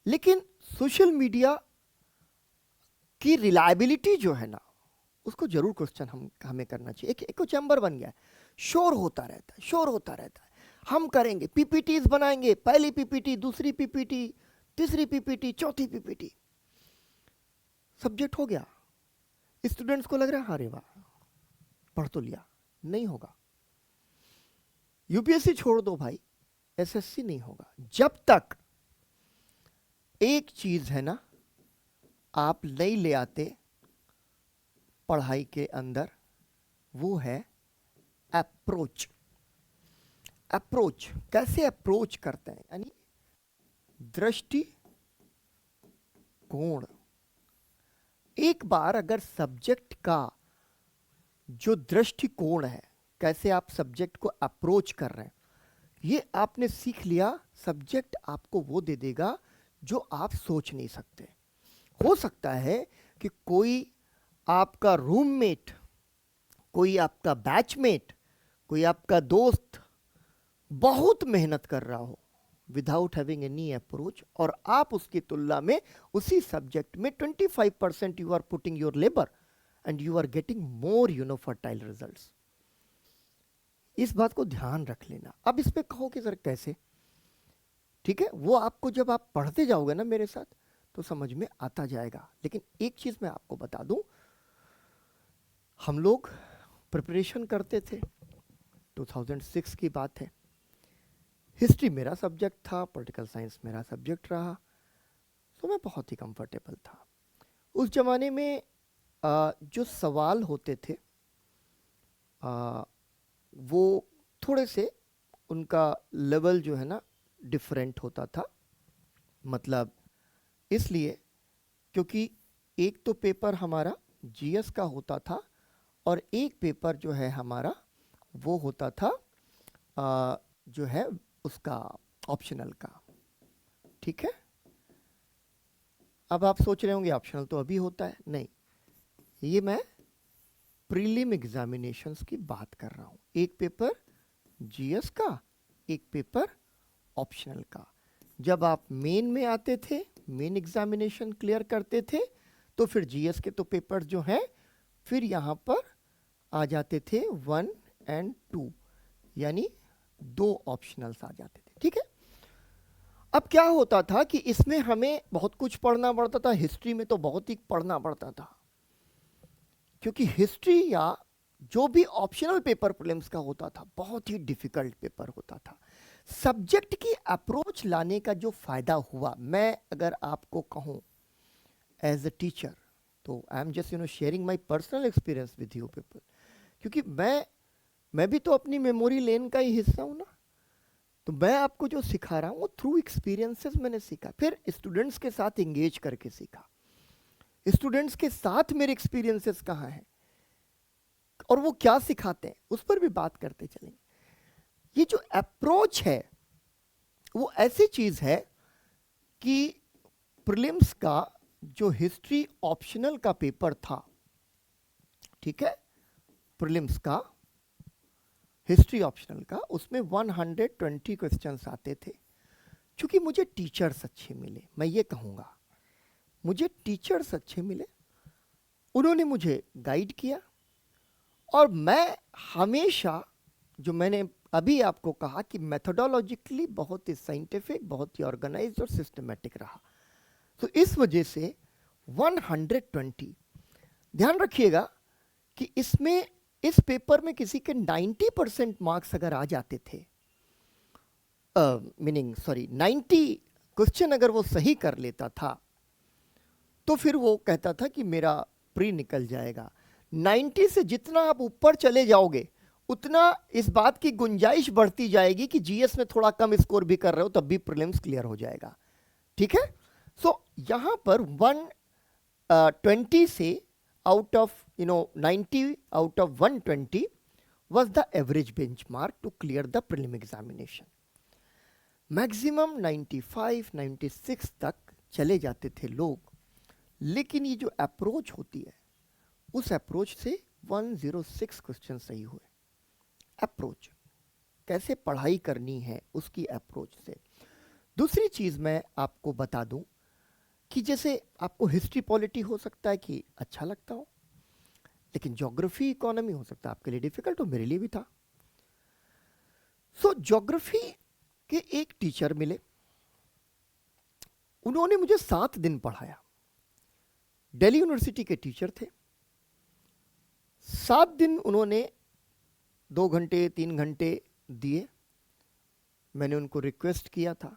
लेकिन सोशल मीडिया की रिलायबिलिटी जो है ना, उसको जरूर क्वेश्चन हमें करना चाहिए। एक एको चैम्बर बन गया है, शोर होता रहता है, शोर होता रहता है। हम करेंगे, पीपीटीज बनाएंगे, पहली पीपीटी, दूसरी पीपीटी, तीसरी पीपीटी, चौथी पीपीटी, सब्जेक्ट हो गया। स्टूडेंट्स को लग रहा है अरे वाह पढ़ तो लिया। नहीं होगा। यूपीएससी छोड़ दो भाई, एसएससी नहीं होगा जब तक एक चीज है ना आप नहीं ले आते पढ़ाई के अंदर, वो है अप्रोच। अप्रोच कैसे अप्रोच करते हैं, यानी दृष्टि कोण। एक बार अगर सब्जेक्ट का जो दृष्टिकोण है, कैसे आप सब्जेक्ट को अप्रोच कर रहे हैं, ये आपने सीख लिया, सब्जेक्ट आपको वो दे देगा जो आप सोच नहीं सकते। हो सकता है कि कोई आपका रूममेट, कोई आपका बैचमेट, कोई आपका दोस्त बहुत मेहनत कर रहा हो विदाउट हैविंग एनी अप्रोच, और आप उसकी तुलना में उसी सब्जेक्ट में 25% you are putting your labour and you are getting more fertile results. इस बात को ध्यान रख लेना। अब इस पे कहो कि सर कैसे, ठीक है, वो आपको जब आप पढ़ते जाओगे ना मेरे साथ तो समझ में आता जाएगा। लेकिन एक चीज मैं आपको बता दूं, हम लोग प्रिपरेशन करते थे, 2006 की बात है। हिस्ट्री मेरा सब्जेक्ट था, पॉलिटिकल साइंस मेरा सब्जेक्ट रहा, तो मैं बहुत ही कंफर्टेबल था। उस जमाने में जो सवाल होते थे वो थोड़े से उनका लेवल जो है ना डिफरेंट होता था। मतलब इसलिए क्योंकि एक तो पेपर हमारा जीएस का होता था और एक पेपर जो है हमारा वो होता था जो है उसका ऑप्शनल का। ठीक है, अब आप सोच रहे होंगे ऑप्शनल तो अभी होता है, नहीं, ये मैं प्रीलिम एग्जामिनेशंस की बात कर रहा हूँ। एक पेपर जीएस का, एक पेपर ऑप्शनल का। जब आप मेन में आते थे, मेन एग्जामिनेशन क्लियर करते थे, तो फिर जीएस के तो पेपर जो हैं फिर यहाँ पर आ जाते थे 1 और 2, यानी 2 ऑप्शनल्स आ जाते थे। ठीक है, अब क्या होता था कि इसमें हमें बहुत कुछ पढ़ना पड़ता था, हिस्ट्री में तो बहुत ही पढ़ना पड़ता था, क्योंकि हिस्ट्री या जो भी ऑप्शनल पेपर प्रीलिम्स का होता था बहुत ही डिफिकल्ट पेपर होता था। सब्जेक्ट की अप्रोच लाने का जो फायदा हुआ, मैं अगर आपको कहूं एज अ टीचर, तो I am just sharing my personal experience with you people, क्योंकि मैं भी तो अपनी मेमोरी लेन का ही हिस्सा हूं ना। तो मैं आपको जो सिखा रहा हूं वो थ्रू एक्सपीरियंसेस मैंने सीखा, फिर स्टूडेंट्स के साथ एंगेज करके सीखा। स्टूडेंट्स के साथ मेरे एक्सपीरियंसेस कहाँ हैं और वो क्या सिखाते हैं उस पर भी बात करते चलेंगे। ये जो अप्रोच है वो ऐसी चीज है कि प्रीलिम्स का जो हिस्ट्री ऑप्शनल का पेपर था, ठीक है, प्रीलिम्स का हिस्ट्री ऑप्शनल का, उसमें 120 क्वेश्चंस आते थे। क्योंकि मुझे टीचर्स अच्छे मिले, मैं ये कहूँगा मुझे टीचर्स अच्छे मिले, उन्होंने मुझे गाइड किया, और मैं हमेशा, जो मैंने अभी आपको कहा कि मेथोडोलॉजिकली बहुत ही साइंटिफिक, बहुत ही ऑर्गेनाइज्ड और सिस्टमेटिक रहा। तो इस वजह से 120, ध्यान रखिएगा कि इसमें इस पेपर में किसी के 90% मार्क्स अगर आ जाते थे, मीनिंग सॉरी 90 क्वेश्चन अगर वो सही कर लेता था, तो फिर वो कहता था कि मेरा प्री निकल जाएगा। 90 से जितना आप ऊपर चले जाओगे उतना इस बात की गुंजाइश बढ़ती जाएगी कि जीएस में थोड़ा कम स्कोर भी कर रहे हो तब भी प्रीलिम्स क्लियर हो जाएगा। ठीक है, सो यहां पर 120 से out of 90 out of 120 was the average benchmark to clear the prelim examination. Maximum 95 96 तक चले जाते थे लोग, लेकिन ये जो अप्रोच होती है उस अप्रोच से 106 क्वेश्चन सही हुए। अप्रोच कैसे पढ़ाई करनी है उसकी अप्रोच से। दूसरी चीज मैं आपको बता दूं कि जैसे आपको हिस्ट्री पॉलिटी हो सकता है कि अच्छा लगता हो, लेकिन ज्योग्राफी इकोनॉमी हो सकता है आपके लिए डिफिकल्ट हो, मेरे लिए भी था। सो ज्योग्राफी के एक टीचर मिले, उन्होंने मुझे 7 दिन पढ़ाया। दिल्ली यूनिवर्सिटी के टीचर थे। 7 दिन उन्होंने 2 घंटे 3 घंटे दिए। मैंने उनको रिक्वेस्ट किया था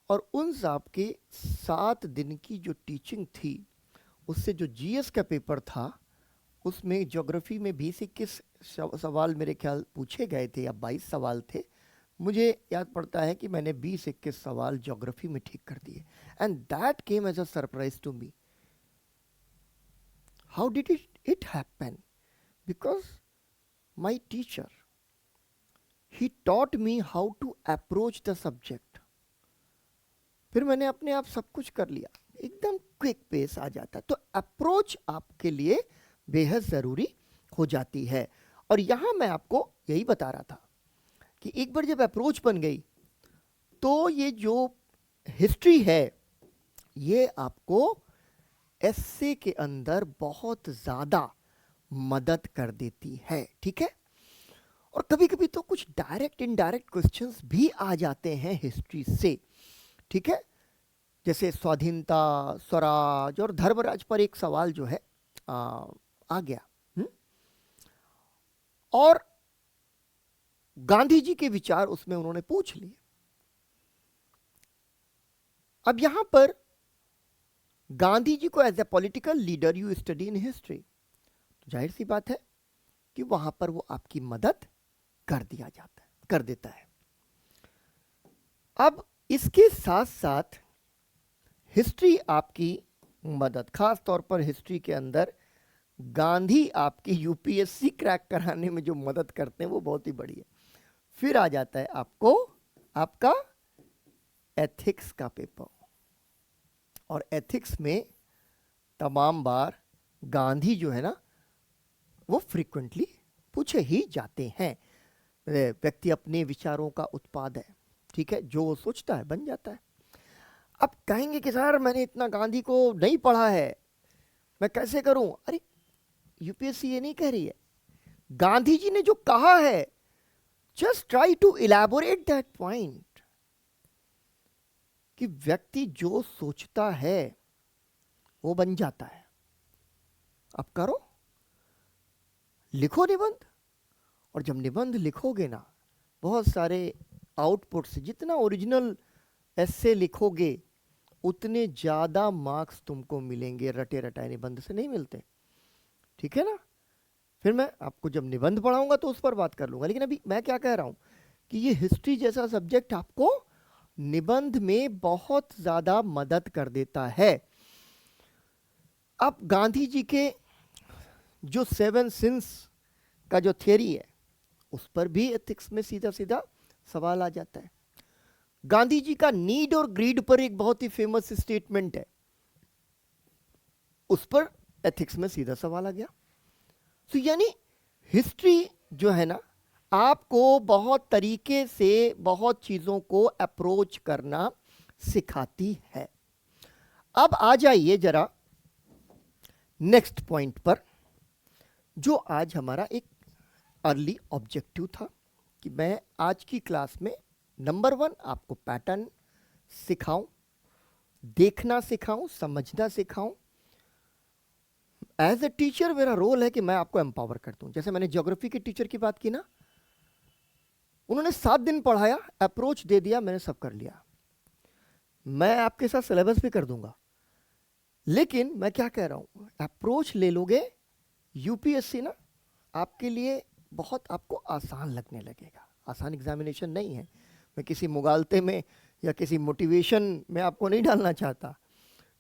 और उन साहब के 7 दिन की जो टीचिंग थी, उससे जो जीएस का पेपर था उसमें ज्योग्राफी में 20-21 सवाल मेरे ख्याल पूछे गए थे या 22 सवाल थे। मुझे याद पड़ता है कि मैंने 20-21 सवाल ज्योग्राफी में ठीक कर दिए। And that came as a surprise to me. How did it happen? Because my teacher, he taught me how to approach the subject. फिर मैंने अपने आप सब कुछ कर लिया, एकदम क्विक पेस आ जाता है। तो अप्रोच आपके लिए बेहद ज़रूरी हो जाती है। और यहाँ मैं आपको यही बता रहा था कि एक बार जब अप्रोच बन गई तो ये जो हिस्ट्री है ये आपको एस्से के अंदर बहुत ज़्यादा मदद कर देती है, ठीक है। और कभी कभी तो कुछ डायरेक्ट इनडायरेक्ट क्वेश्चंस भी आ जाते हैं हिस्ट्री से, ठीक है। जैसे स्वाधीनता, स्वराज और धर्मराज पर एक सवाल जो है आ गया। और गांधी जी के विचार उसमें उन्होंने पूछ लिए। अब यहां पर गांधी जी को as a political leader you study in history, तो जाहिर सी बात है कि वहां पर वो आपकी मदद कर देता है। अब इसके साथ साथ हिस्ट्री आपकी मदद, खास तौर पर हिस्ट्री के अंदर गांधी आपकी यूपीएससी क्रैक कराने में जो मदद करते हैं वो बहुत ही बड़ी है। फिर आ जाता है आपको आपका एथिक्स का पेपर, और एथिक्स में तमाम बार गांधी जो है ना वो फ्रीक्वेंटली पूछे ही जाते हैं। व्यक्ति अपने विचारों का उत्पाद है, ठीक है, जो वो सोचता है बन जाता है। अब कहेंगे कि सर मैंने इतना गांधी को नहीं पढ़ा है, मैं कैसे करूं? अरे यूपीएससी ये नहीं कह रही है, गांधी जी ने जो कहा है just try to elaborate that point, कि व्यक्ति जो सोचता है वो बन जाता है। अब करो, लिखो निबंध, और जब निबंध लिखोगे ना, बहुत सारे आउटपुट से जितना ओरिजिनल एस्से लिखोगे उतने ज़्यादा मार्क्स तुमको मिलेंगे, रटे रटाए निबंध से नहीं मिलते, ठीक है ना। फिर मैं आपको जब निबंध पढ़ाऊंगा तो उस पर बात कर लूंगा, लेकिन अभी मैं क्या कह रहा हूं कि ये हिस्ट्री जैसा सब्जेक्ट आपको निबंध में बहुत ज़्यादा मदद कर देता है। अब गांधी जी के जो 7 सिंस का जो थियरी है उस पर भी एथिक्स में सीधा सीधा सवाल आ जाता है। गांधी जी का नीड और ग्रीड पर एक बहुत ही फेमस स्टेटमेंट है, उस पर एथिक्स में सीधा सवाल आ गया। तो यानी हिस्ट्री जो है ना आपको बहुत तरीके से बहुत चीज़ों को अप्रोच करना सिखाती है। अब आ जाइए जरा नेक्स्ट पॉइंट पर, जो आज हमारा एक अर्ली ऑब्जेक्टिव था कि मैं आज की क्लास में नंबर 1 आपको पैटर्न सिखाऊं, देखना सिखाऊं, समझना सिखाऊं। एज ए टीचर मेरा रोल है कि मैं आपको एम्पावर कर दूं। जैसे मैंने ज्योग्राफी के टीचर की बात की ना, उन्होंने 7 दिन पढ़ाया, अप्रोच दे दिया, मैंने सब कर लिया। मैं आपके साथ सिलेबस भी कर दूंगा, लेकिन मैं क्या कह रहा हूं, अप्रोच ले लोगे यूपीएससी ना आपके लिए बहुत आपको आसान लगने लगेगा। आसान एग्जामिनेशन नहीं है। मैं किसी मुगालते में या किसी मोटिवेशन में आपको नहीं डालना चाहता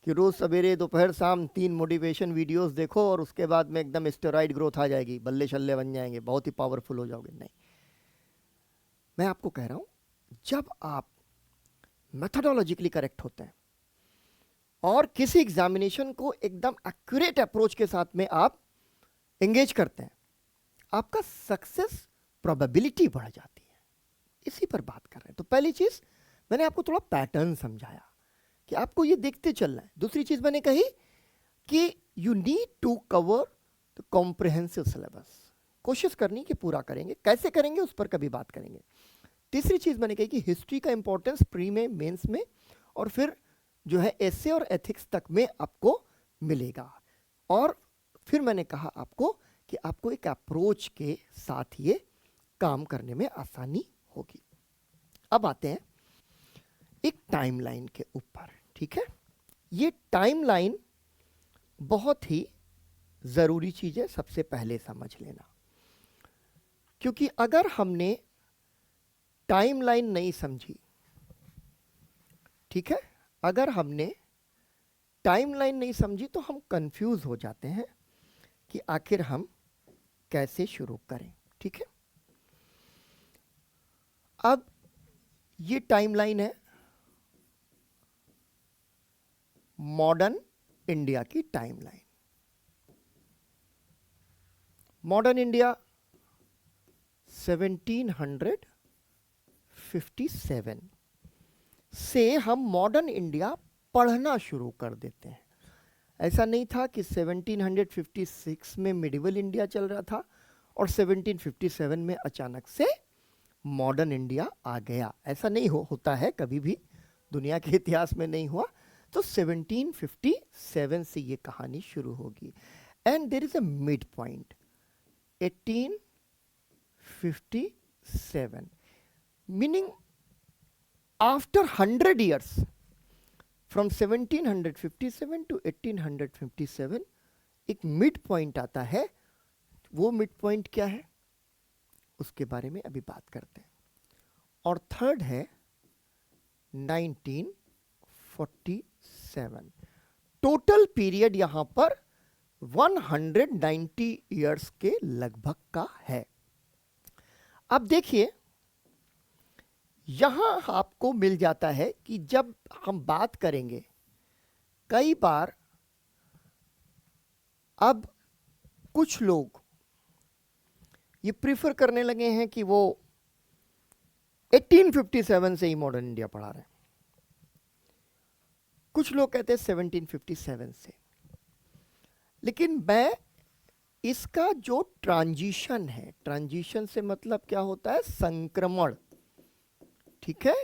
कि रोज़ सवेरे दोपहर शाम 3 मोटिवेशन वीडियोस देखो और उसके बाद में एकदम स्टेरॉइड ग्रोथ आ जाएगी, बल्ले शल्ले बन जाएंगे, बहुत ही पावरफुल हो जाओगे। नहीं, मैं आपको कह रहा हूँ जब आप मेथोडोलॉजिकली करेक्ट होते हैं और किसी एग्जामिनेशन को एकदम एक्यूरेट अप्रोच के साथ में आप एंगेज करते हैं, आपका सक्सेस प्रोबेबिलिटी बढ़ जाती है। इसी पर बात कर रहे हैं। तो पहली चीज़ मैंने आपको थोड़ा पैटर्न समझाया कि आपको ये देखते चलना है। दूसरी चीज़ मैंने कही कि you need to cover the comprehensive syllabus, कोशिश करनी कि पूरा करेंगे, कैसे करेंगे उस पर कभी बात करेंगे। तीसरी चीज़ मैंने कही कि हिस्ट्री का इंपॉर्टेंस प्री में, मेंस में और फिर जो है एसे और एथिक्स तक में आपको मिलेगा। और फिर मैंने कहा आपको कि आपको एक अप्रोच के साथ ये काम करने में आसानी होगी। अब आते हैं एक टाइमलाइन के ऊपर, ठीक है। ये टाइमलाइन बहुत ही ज़रूरी चीज़ है, सबसे पहले समझ लेना, क्योंकि अगर हमने टाइमलाइन नहीं समझी, ठीक है, अगर हमने टाइमलाइन नहीं समझी तो हम कंफ्यूज हो जाते हैं कि आखिर हम कैसे शुरू करें, ठीक है। अब ये टाइमलाइन है मॉडर्न इंडिया की टाइमलाइन। मॉडर्न इंडिया 1757 से हम मॉडर्न इंडिया पढ़ना शुरू कर देते हैं। ऐसा नहीं था कि 1756 में मिडिवल इंडिया चल रहा था और 1757 में अचानक से मॉडर्न इंडिया आ गया, ऐसा नहीं होता है, कभी भी दुनिया के इतिहास में नहीं हुआ। तो 1757 से ये कहानी शुरू होगी and there is a mid point 1857, meaning after 100 years from 1757 to 1857 एक मिड पॉइंट आता है। वो मिड पॉइंट क्या है उसके बारे में अभी बात करते हैं। और थर्ड है 1947। टोटल पीरियड यहां पर 190 इयर्स के लगभग का है। अब देखिए यहां आपको मिल जाता है कि जब हम बात करेंगे, कई बार अब कुछ लोग ये प्रीफर करने लगे हैं कि वो 1857 से ही मॉडर्न इंडिया पढ़ा रहे हैं, कुछ लोग कहते हैं 1757 से। लेकिन मैं इसका जो ट्रांजिशन है, ट्रांजिशन से मतलब क्या होता है, संक्रमण, ठीक है,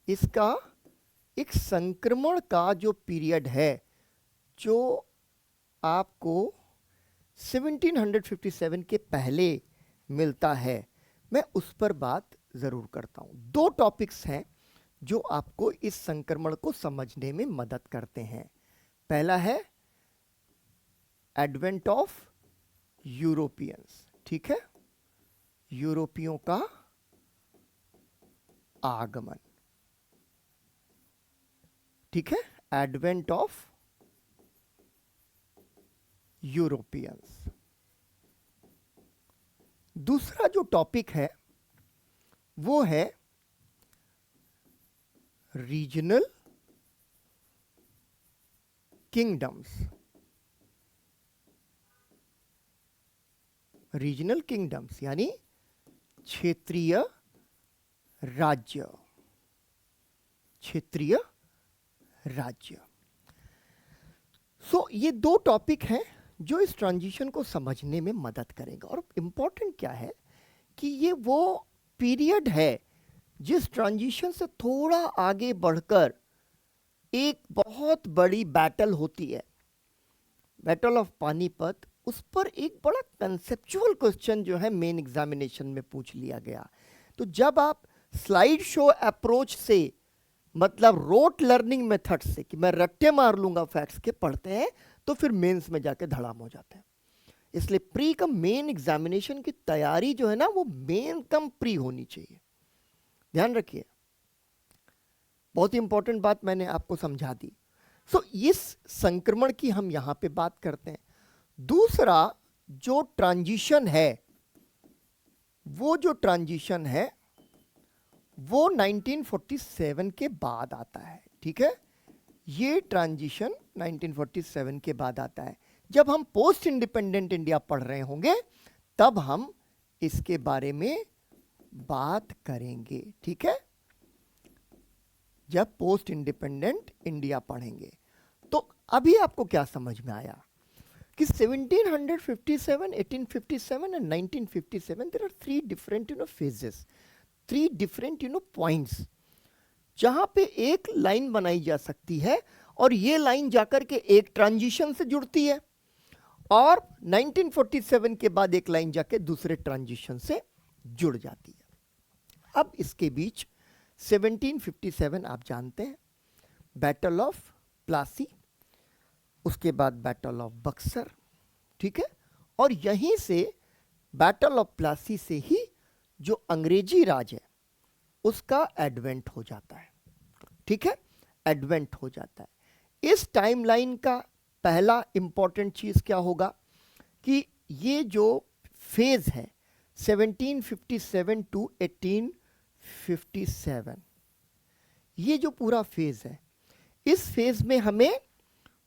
इसका एक संक्रमण का जो पीरियड है जो आपको 1757 के पहले मिलता है, मैं उस पर बात जरूर करता हूं। दो टॉपिक्स हैं जो आपको इस संक्रमण को समझने में मदद करते हैं। पहला है एडवेंट ऑफ यूरोपियंस, ठीक है, यूरोपियों का आगमन, ठीक है, एडवेंट ऑफ यूरोपियंस। दूसरा जो टॉपिक है वो है रीजनल किंगडम्स। रीजनल किंगडम्स यानी क्षेत्रीय राज्य, क्षेत्रीय राज्य। सो ये दो टॉपिक हैं जो इस ट्रांजिशन को समझने में मदद करेगा। और इंपॉर्टेंट क्या है कि ये वो पीरियड है जिस ट्रांजिशन से थोड़ा आगे बढ़कर एक बहुत बड़ी बैटल होती है, बैटल ऑफ पानीपत। उस पर एक बड़ा कंसेप्चुअल क्वेश्चन जो है मेन एग्जामिनेशन में पूछ लिया गया। तो जब आप स्लाइड शो अप्रोच से, मतलब रोट लर्निंग मेथड से कि मैं रट्टे मार लूंगा फैक्ट्स के, पढ़ते हैं तो फिर मेंस में जाके धड़ाम हो जाते हैं। इसलिए प्री कम मेन एग्जामिनेशन की तैयारी जो है ना वो मेन कम प्री होनी चाहिए, ध्यान रखिए। बहुत ही इंपॉर्टेंट बात मैंने आपको समझा दी। सो इस संक्रमण की हम यहां पे बात करते हैं। दूसरा जो ट्रांजिशन है, वो जो ट्रांजिशन है वो 1947 के बाद आता है, ठीक है। ये ट्रांजिशन 1947 के बाद आता है। जब हम पोस्ट इंडिपेंडेंट इंडिया पढ़ रहे होंगे तब हम इसके बारे में बात करेंगे, ठीक है, जब पोस्ट इंडिपेंडेंट इंडिया पढ़ेंगे। तो अभी आपको क्या समझ में आया कि 1757, 1857 and 1957 there are three different phases, three different points जहां पे एक लाइन बनाई जा सकती है और ये लाइन जाकर के एक ट्रांजिशन से जुड़ती है, और 1947 के बाद एक लाइन जाके दूसरे ट्रांजिशन से जुड़ जाती है। अब इसके बीच 1757 आप जानते हैं, बैटल ऑफ प्लासी, उसके बाद बैटल ऑफ बक्सर, ठीक है। और यहीं से बैटल ऑफ प्लासी से ही जो अंग्रेजी राज है उसका एडवेंट हो जाता है, ठीक है, एडवेंट हो जाता है। इस टाइमलाइन का पहला इंपॉर्टेंट चीज क्या होगा कि ये जो फेज है 1757 टू 1857, ये जो पूरा फेज है, इस फेज में हमें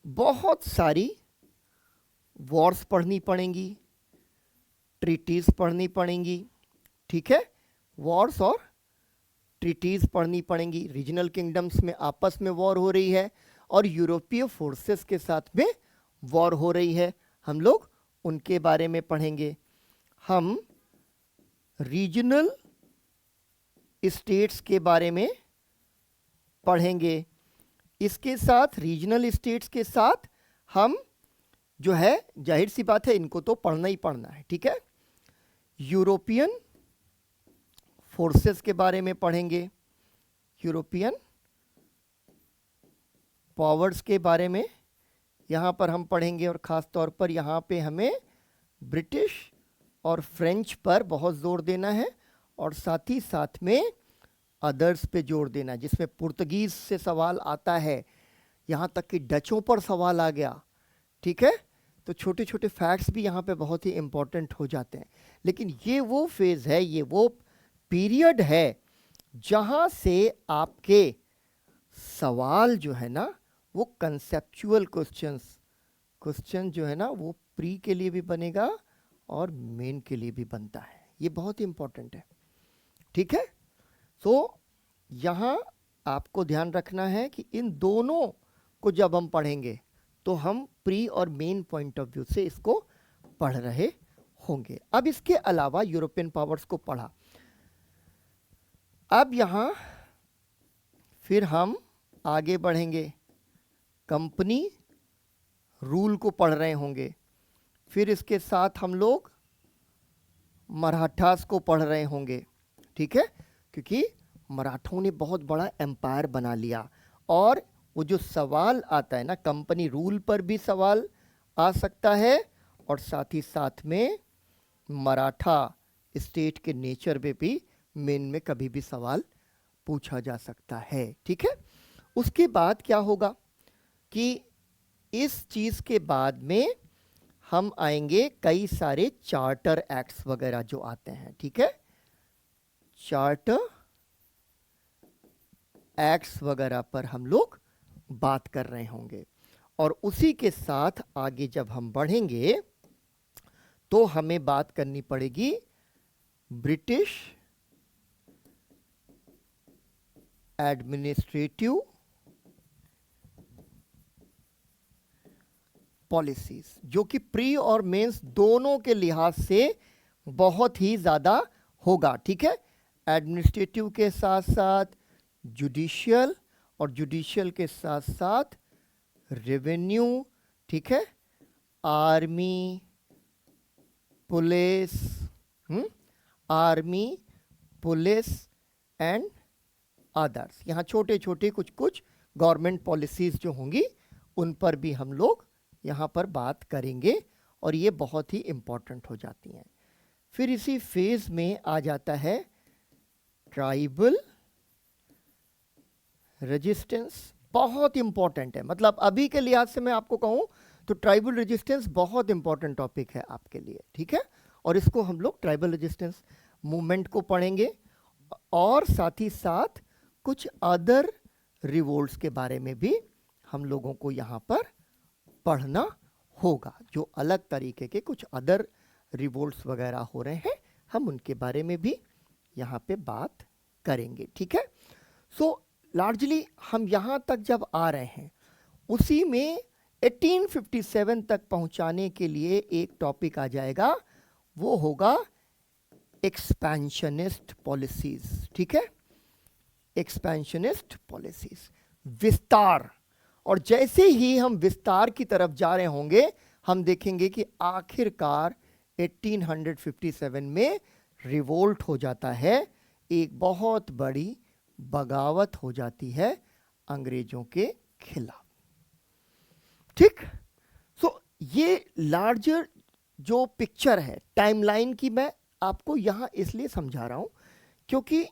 बहुत सारी वॉर्स पढ़नी पड़ेंगी, ट्रीटीज पढ़नी पड़ेंगी, ठीक है, वॉर्स और ट्रीटीज पढ़नी पड़ेंगी। रीजनल किंगडम्स में आपस में वॉर हो रही है और यूरोपीय फोर्सेस के साथ में वॉर हो रही है, हम लोग उनके बारे में पढ़ेंगे। हम रीजनल स्टेट्स के बारे में पढ़ेंगे। इसके साथ रीजनल स्टेट्स के साथ हम जो है, जाहिर सी बात है, इनको तो पढ़ना ही पढ़ना है, ठीक है, यूरोपियन फोर्सेस के बारे में पढ़ेंगे, यूरोपियन पावर्स के बारे में यहाँ पर हम पढ़ेंगे, और ख़ास तौर पर यहाँ पे हमें ब्रिटिश और फ्रेंच पर बहुत जोर देना है, और साथ ही साथ में अदर्स पे जोर देना, जिसमें पुर्तगीज़ से सवाल आता है, यहाँ तक कि डचों पर सवाल आ गया, ठीक है। तो छोटे छोटे फैक्ट्स भी यहाँ पे बहुत ही इम्पोर्टेंट हो जाते हैं। लेकिन ये वो फेज़ है, ये वो पीरियड है जहाँ से आपके सवाल जो है ना, वो कंसेप्चुअल क्वेश्चन जो है ना, वो प्री के लिए भी बनेगा और मेन के लिए भी बनता है। ये बहुत ही इंपॉर्टेंट है, ठीक है। तो यहाँ आपको ध्यान रखना है कि इन दोनों को जब हम पढ़ेंगे तो हम प्री और मेन पॉइंट ऑफ व्यू से इसको पढ़ रहे होंगे। अब इसके अलावा यूरोपियन पावर्स को पढ़ा, अब यहाँ फिर हम आगे बढ़ेंगे, कंपनी रूल को पढ़ रहे होंगे, फिर इसके साथ हम लोग मराठास को पढ़ रहे होंगे, ठीक है, क्योंकि मराठों ने बहुत बड़ा एम्पायर बना लिया, और वो जो सवाल आता है ना, कंपनी रूल पर भी सवाल आ सकता है, और साथ ही साथ में मराठा स्टेट के नेचर पे भी मेन में कभी भी सवाल पूछा जा सकता है, ठीक है। उसके बाद क्या होगा कि इस चीज़ के बाद में हम आएंगे कई सारे चार्टर एक्ट्स वगैरह जो आते हैं, ठीक है, चार्टर एक्ट्स वगैरह पर हम लोग बात कर रहे होंगे। और उसी के साथ आगे जब हम बढ़ेंगे तो हमें बात करनी पड़ेगी ब्रिटिश एडमिनिस्ट्रेटिव पॉलिसीज, जो कि प्री और मेंस दोनों के लिहाज से बहुत ही ज़्यादा होगा, ठीक है। एडमिनिस्ट्रेटिव के साथ साथ जुडिशियल, और जुडिशियल के साथ साथ रेवेन्यू, ठीक है, army, police, army, police and others. यहाँ छोटे छोटे कुछ कुछ गवर्नमेंट पॉलिसीज़ जो होंगी उन पर भी हम लोग यहाँ पर बात करेंगे, और ये बहुत ही इम्पोर्टेंट हो जाती हैं। फिर इसी फेज़ में आ जाता है ट्राइबल रेजिस्टेंस, बहुत इंपॉर्टेंट है। मतलब अभी के लिहाज से मैं आपको कहूँ तो ट्राइबल रेजिस्टेंस बहुत इंपॉर्टेंट टॉपिक है आपके लिए, ठीक है। और इसको हम लोग ट्राइबल रेजिस्टेंस मूवमेंट को पढ़ेंगे, और साथ ही साथ कुछ अदर रिवोल्ट्स के बारे में भी हम लोगों को यहाँ पर पढ़ना होगा। जो अलग तरीके के कुछ अदर रिवोल्ट्स वगैरह हो रहे हैं, हम उनके बारे में भी यहाँ पे बात करेंगे, ठीक है। सो लार्जली हम यहाँ तक जब आ रहे हैं, उसी में 1857 तक पहुँचाने के लिए एक टॉपिक आ जाएगा, वो होगा एक्सपेंशनिस्ट पॉलिसीज, ठीक है। एक्सपेंशनिस्ट पॉलिसीज, विस्तार। और जैसे ही हम विस्तार की तरफ जा रहे होंगे, हम देखेंगे कि आखिरकार 1857 में रिवोल्ट हो जाता है, एक बहुत बड़ी बगावत हो जाती है अंग्रेजों के खिलाफ। ठीक। सो ये लार्जर जो पिक्चर है टाइमलाइन की, मैं आपको यहां इसलिए समझा रहा हूं क्योंकि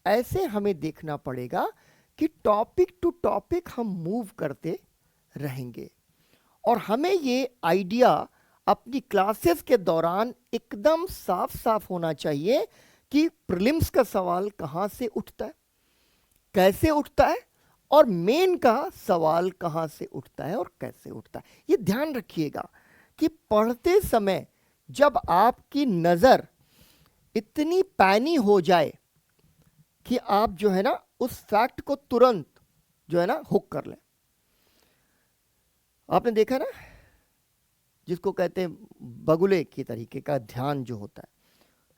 ऐसे हमें देखना पड़ेगा कि टॉपिक टू टॉपिक हम मूव करते रहेंगे और हमें ये आइडिया अपनी क्लासेस के दौरान एकदम साफ साफ होना चाहिए कि प्रीलिम्स का सवाल कहां से उठता है, कैसे उठता है, और मेन का सवाल कहां से उठता है और कैसे उठता है। ये ध्यान रखिएगा कि पढ़ते समय जब आपकी नज़र इतनी पैनी हो जाए कि आप जो है ना उस फैक्ट को तुरंत जो है ना हुक कर लें। आपने देखा ना, जिसको कहते हैं बगुले की तरीके का ध्यान जो होता है,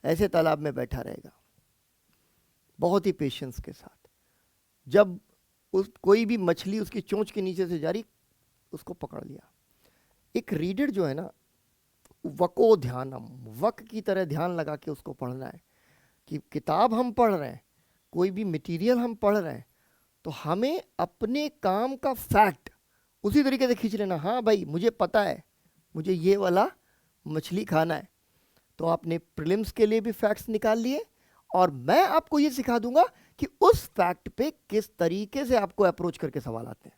ऐसे तालाब में बैठा रहेगा बहुत ही पेशेंस के साथ। जब उस कोई भी मछली उसकी चोंच के नीचे से जा रही, उसको पकड़ लिया। एक रीडर जो है ना, वको ध्यानम, वक की तरह ध्यान लगा के उसको पढ़ना है कि किताब हम पढ़ रहे हैं, कोई भी मटेरियल हम पढ़ रहे हैं, तो हमें अपने काम का फैक्ट उसी तरीके से खींच लेना। हाँ भाई, मुझे पता है मुझे ये वाला मछली खाना है, तो आपने प्रीलिम्स के लिए भी फैक्ट्स निकाल लिए और मैं आपको ये सिखा दूंगा कि उस फैक्ट पे किस तरीके से आपको अप्रोच करके सवाल आते हैं।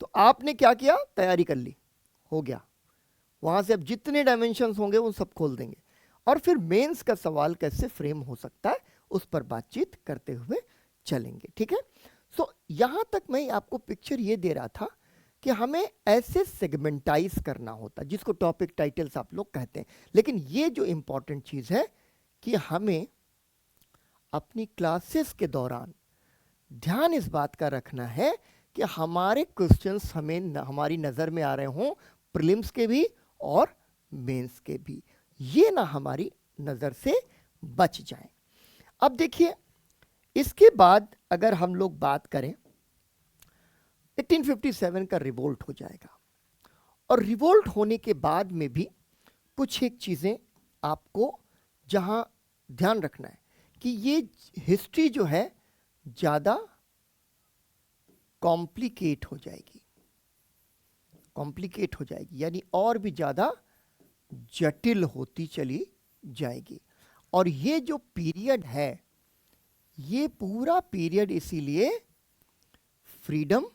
तो आपने क्या किया, तैयारी कर ली, हो गया। वहां से अब जितने डायमेंशंस होंगे वो सब खोल देंगे और फिर मेंस का सवाल कैसे फ्रेम हो सकता है उस पर बातचीत करते हुए चलेंगे। ठीक है। सो यहां तक मैं आपको पिक्चर ये दे रहा था कि हमें ऐसे सेगमेंटाइज करना होता, जिसको टॉपिक टाइटल्स आप लोग कहते हैं। लेकिन ये जो इंपॉर्टेंट चीज है कि हमें अपनी क्लासेस के दौरान ध्यान इस बात का रखना है कि हमारे क्वेश्चंस हमें हमारी नज़र में आ रहे हों, प्रीलिम्स के भी और मेंस के भी, ये ना हमारी नज़र से बच जाए। अब देखिए, इसके बाद अगर हम लोग बात करें, 1857 का रिवोल्ट हो जाएगा और रिवोल्ट होने के बाद में भी कुछ एक चीज़ें आपको जहां ध्यान रखना है कि ये हिस्ट्री जो है ज़्यादा कॉम्प्लिकेट हो जाएगी, कॉम्प्लिकेट हो जाएगी, यानी और भी ज़्यादा जटिल होती चली जाएगी। और ये जो पीरियड है, ये पूरा पीरियड इसीलिए फ्रीडम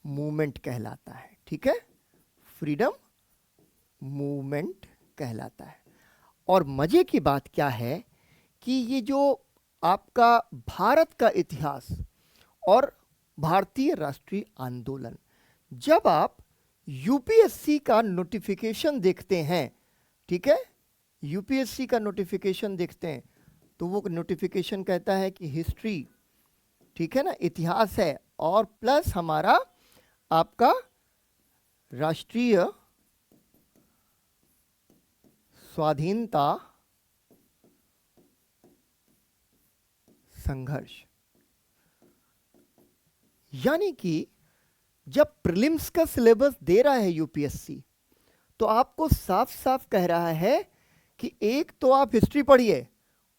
मूवमेंट कहलाता है। ठीक है, फ्रीडम मूवमेंट कहलाता है। और मजे की बात क्या है कि ये जो आपका भारत का इतिहास और भारतीय राष्ट्रीय आंदोलन, जब आप यूपीएससी का नोटिफिकेशन देखते हैं, ठीक है, यूपीएससी का नोटिफिकेशन देखते हैं, तो वो नोटिफिकेशन कहता है कि हिस्ट्री, ठीक है ना, इतिहास है, और प्लस हमारा आपका राष्ट्रीय स्वाधीनता संघर्ष। यानी कि जब प्रीलिम्स का सिलेबस दे रहा है यूपीएससी, तो आपको साफ साफ कह रहा है कि एक तो आप हिस्ट्री पढ़िए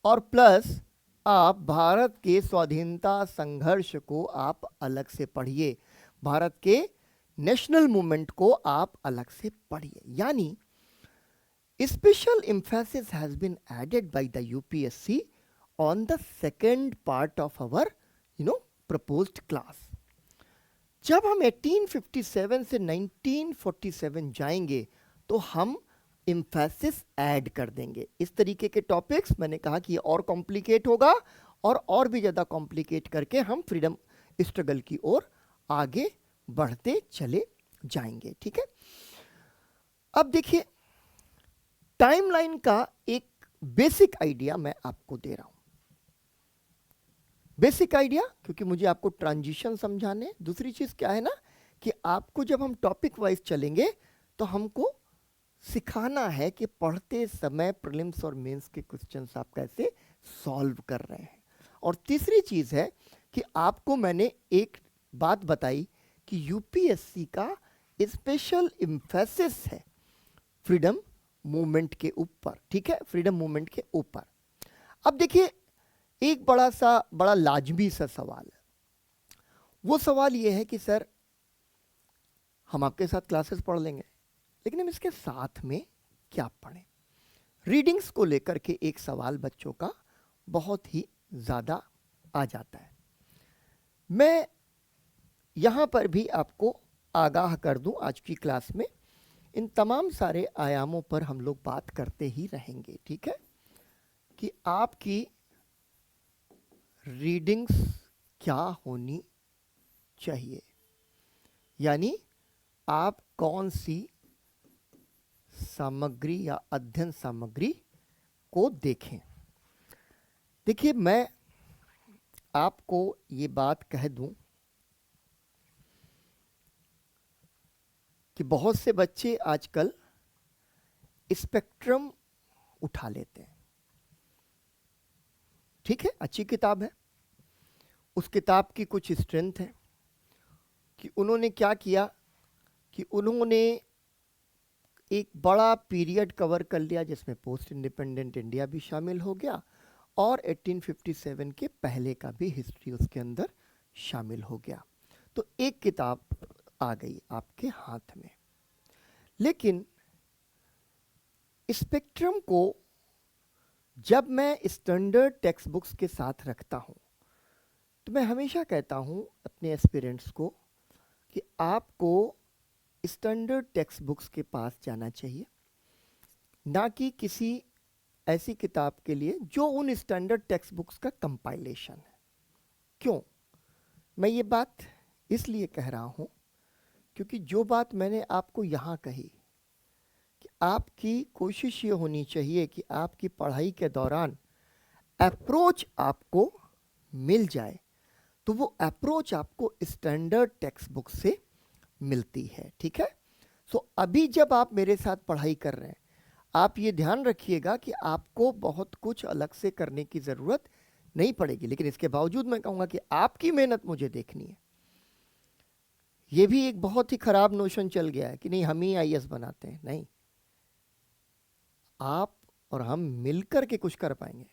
और प्लस आप भारत के स्वाधीनता संघर्ष को आप अलग से पढ़िए, भारत के नेशनल मूवमेंट को आप अलग से पढ़िए। यानी special emphasis has been added by the UPSC on the second part of our proposed class। जब हम 1857 से 1947 जाएंगे तो हम emphasis ऐड कर देंगे। इस तरीके के टॉपिक्स, मैंने कहा कि और कॉम्प्लिकेट होगा और भी ज़्यादा कॉम्प्लिकेट करके हम फ्रीडम स्ट्रगल की ओर आगे बढ़ते चले जाएंगे। ठीक है। अब देखिए, टाइमलाइन का एक बेसिक आइडिया मैं आपको दे रहा हूं। बेसिक आइडिया क्योंकि मुझे आपको ट्रांजिशन समझाने। दूसरी चीज क्या है ना कि आपको जब हम टॉपिक वाइज चलेंगे तो हमको सिखाना है कि पढ़ते समय प्रीलिम्स और मेंस के क्वेश्चंस आप कैसे सॉल्व कर रहे हैं। और तीसरी चीज़ है कि आपको मैंने एक बात बताई कि यूपीएससी का स्पेशल इम्फेसिस है फ्रीडम मूवमेंट के ऊपर, ठीक है, फ्रीडम मूवमेंट के ऊपर। अब देखिए एक बड़ा लाजमी सा सवाल है। वो सवाल ये है कि सर हम आपके साथ क्लासेस पढ़ लेंगे, लेकिन हम इसके साथ में क्या पढ़ें? रीडिंग्स को लेकर के एक सवाल बच्चों का बहुत ही ज़्यादा आ जाता है। मैं यहाँ पर भी आपको आगाह कर दूं, आज की क्लास में इन तमाम सारे आयामों पर हम लोग बात करते ही रहेंगे, ठीक है, कि आपकी रीडिंग्स क्या होनी चाहिए, यानी आप कौन सी सामग्री या अध्ययन सामग्री को देखें। देखिए मैं आपको ये बात कह दूं कि बहुत से बच्चे आजकल स्पेक्ट्रम उठा लेते हैं, ठीक है, अच्छी किताब है। उस किताब की कुछ स्ट्रेंथ है कि उन्होंने क्या किया कि उन्होंने एक बड़ा पीरियड कवर कर लिया जिसमें पोस्ट इंडिपेंडेंट इंडिया भी शामिल हो गया और 1857 के पहले का भी हिस्ट्री उसके अंदर शामिल हो गया। तो एक किताब आ गई आपके हाथ में। लेकिन स्पेक्ट्रम को जब मैं स्टैंडर्ड टेक्स्ट बुक्स के साथ रखता हूं तो मैं हमेशा कहता हूं अपने एस्पिरेंट्स को कि आपको स्टैंडर्ड टेक्स्ट बुक्स के पास जाना चाहिए, ना कि किसी ऐसी किताब के लिए जो उन स्टैंडर्ड टेक्स्ट बुक्स का कंपाइलेशन है। क्यों मैं ये बात इसलिए कह रहा हूं क्योंकि जो बात मैंने आपको यहाँ कही कि आपकी कोशिश ये होनी चाहिए कि आपकी पढ़ाई के दौरान अप्रोच आपको मिल जाए, तो वो अप्रोच आपको स्टैंडर्ड टेक्स्ट बुक से मिलती है, ठीक है। सो अभी जब आप मेरे साथ पढ़ाई कर रहे हैं आप ये ध्यान रखिएगा कि आपको बहुत कुछ अलग से करने की ज़रूरत नहीं पड़ेगी, लेकिन इसके बावजूद मैं कहूँगा कि आपकी मेहनत मुझे देखनी है। ये भी एक बहुत ही खराब नोशन चल गया है कि नहीं हम ही आईएएस बनाते हैं, नहीं, आप और हम मिलकर के कुछ कर पाएंगे।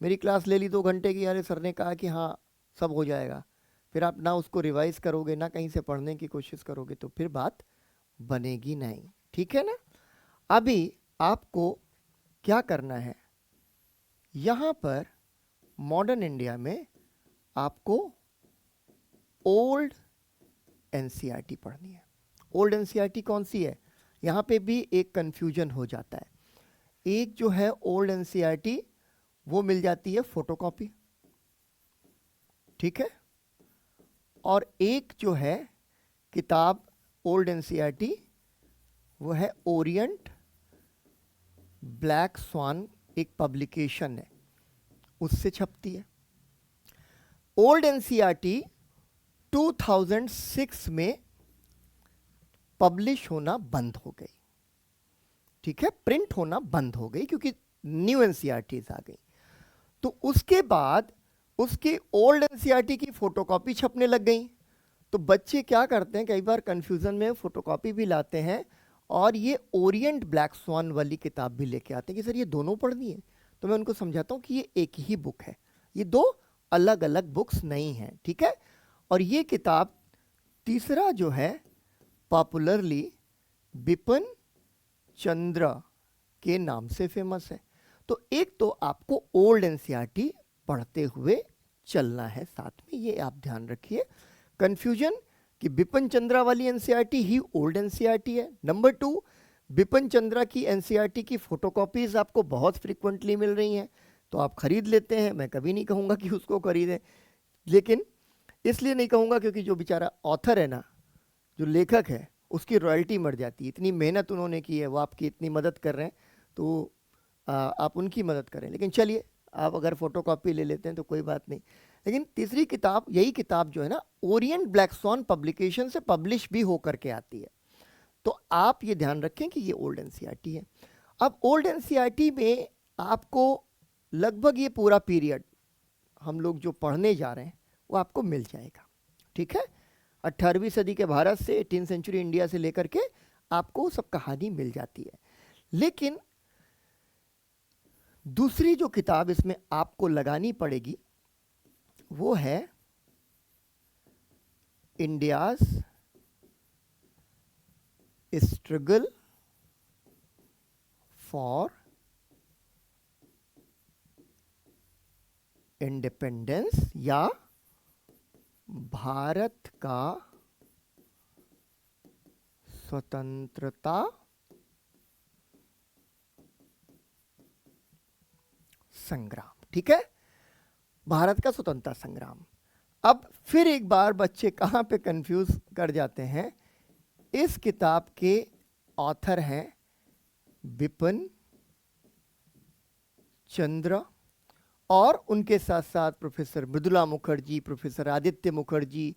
मेरी क्लास ले ली 2 घंटे की, अरे सर ने कहा कि हाँ सब हो जाएगा, फिर आप ना उसको रिवाइज करोगे ना कहीं से पढ़ने की कोशिश करोगे तो फिर बात बनेगी नहीं, ठीक है ना। अभी आपको क्या करना है, यहाँ पर मॉडर्न इंडिया में आपको ओल्ड एनसीईआरटी पढ़नी है। ओल्ड एनसीईआरटी कौन सी है, यहाँ पे भी एक कन्फ्यूजन हो जाता है। एक जो है ओल्ड एनसीईआरटी वो मिल जाती है फोटोकॉपी, ठीक है, और एक जो है किताब ओल्ड एनसीईआरटी वो है ओरिएंट ब्लैक स्वान, एक पब्लिकेशन है उससे छपती है। ओल्ड एनसीईआरटी 2006 में पब्लिश होना बंद हो गई, ठीक है, प्रिंट होना बंद हो गई क्योंकि न्यू एनसीईआरटीज आ गई। तो उसके बाद उसके ओल्ड एनसीईआरटी की फोटोकॉपी छपने लग गई। तो बच्चे क्या करते हैं, कई बार कंफ्यूजन में फोटोकॉपी भी लाते हैं और ये ओरिएंट ब्लैक स्वान वाली किताब भी लेके आते हैं कि सर ये दोनों पढ़नी है। तो मैं उनको समझाता हूँ कि ये एक ही बुक है, ये दो अलग अलग बुक्स नहीं हैं, ठीक है। और ये किताब तीसरा जो है पॉपुलरली बिपिन चंद्र के नाम से फेमस है। तो एक तो आपको ओल्ड एनसीईआरटी पढ़ते हुए चलना है, साथ में ये आप ध्यान रखिए कंफ्यूजन कि बिपिन चंद्रा वाली एनसीईआरटी ही ओल्ड एनसीईआरटी है। नंबर 2, बिपिन चंद्रा की एनसीईआरटी की फोटोकॉपीज आपको बहुत फ्रीक्वेंटली मिल रही हैं तो आप खरीद लेते हैं। मैं कभी नहीं कहूँगा कि उसको खरीदें, लेकिन इसलिए नहीं कहूँगा क्योंकि जो बेचारा ऑथर है ना, जो लेखक है, उसकी रॉयल्टी मर जाती है। इतनी मेहनत उन्होंने की है, वो आपकी इतनी मदद कर रहे हैं तो आप उनकी मदद करें। लेकिन चलिए आप अगर फोटोकॉपी ले लेते हैं तो कोई बात नहीं। लेकिन तीसरी किताब, यही किताब जो है ना ओरिएंट ब्लैक स्वान पब्लिकेशन से पब्लिश भी होकर के आती है। तो आप ये ध्यान रखें कि ये ओल्ड एनसीईआरटी है। अब ओल्ड एनसीईआरटी में आपको लगभग ये पूरा पीरियड हम लोग जो पढ़ने जा रहे हैं वो आपको मिल जाएगा। ठीक है, 18वीं सदी के भारत से 18th सेंचुरी इंडिया से लेकर के आपको सब कहानी मिल जाती है। लेकिन दूसरी जो किताब इसमें आपको लगानी पड़ेगी वो है इंडियाज स्ट्रगल फॉर इंडिपेंडेंस या भारत का स्वतंत्रता संग्राम। ठीक है, भारत का स्वतंत्रता संग्राम। अब फिर एक बार बच्चे कहाँ पे कंफ्यूज कर जाते हैं, इस किताब के ऑथर हैं बिपिन चंद्र और उनके साथ साथ प्रोफेसर मृदुला मुखर्जी, प्रोफेसर आदित्य मुखर्जी,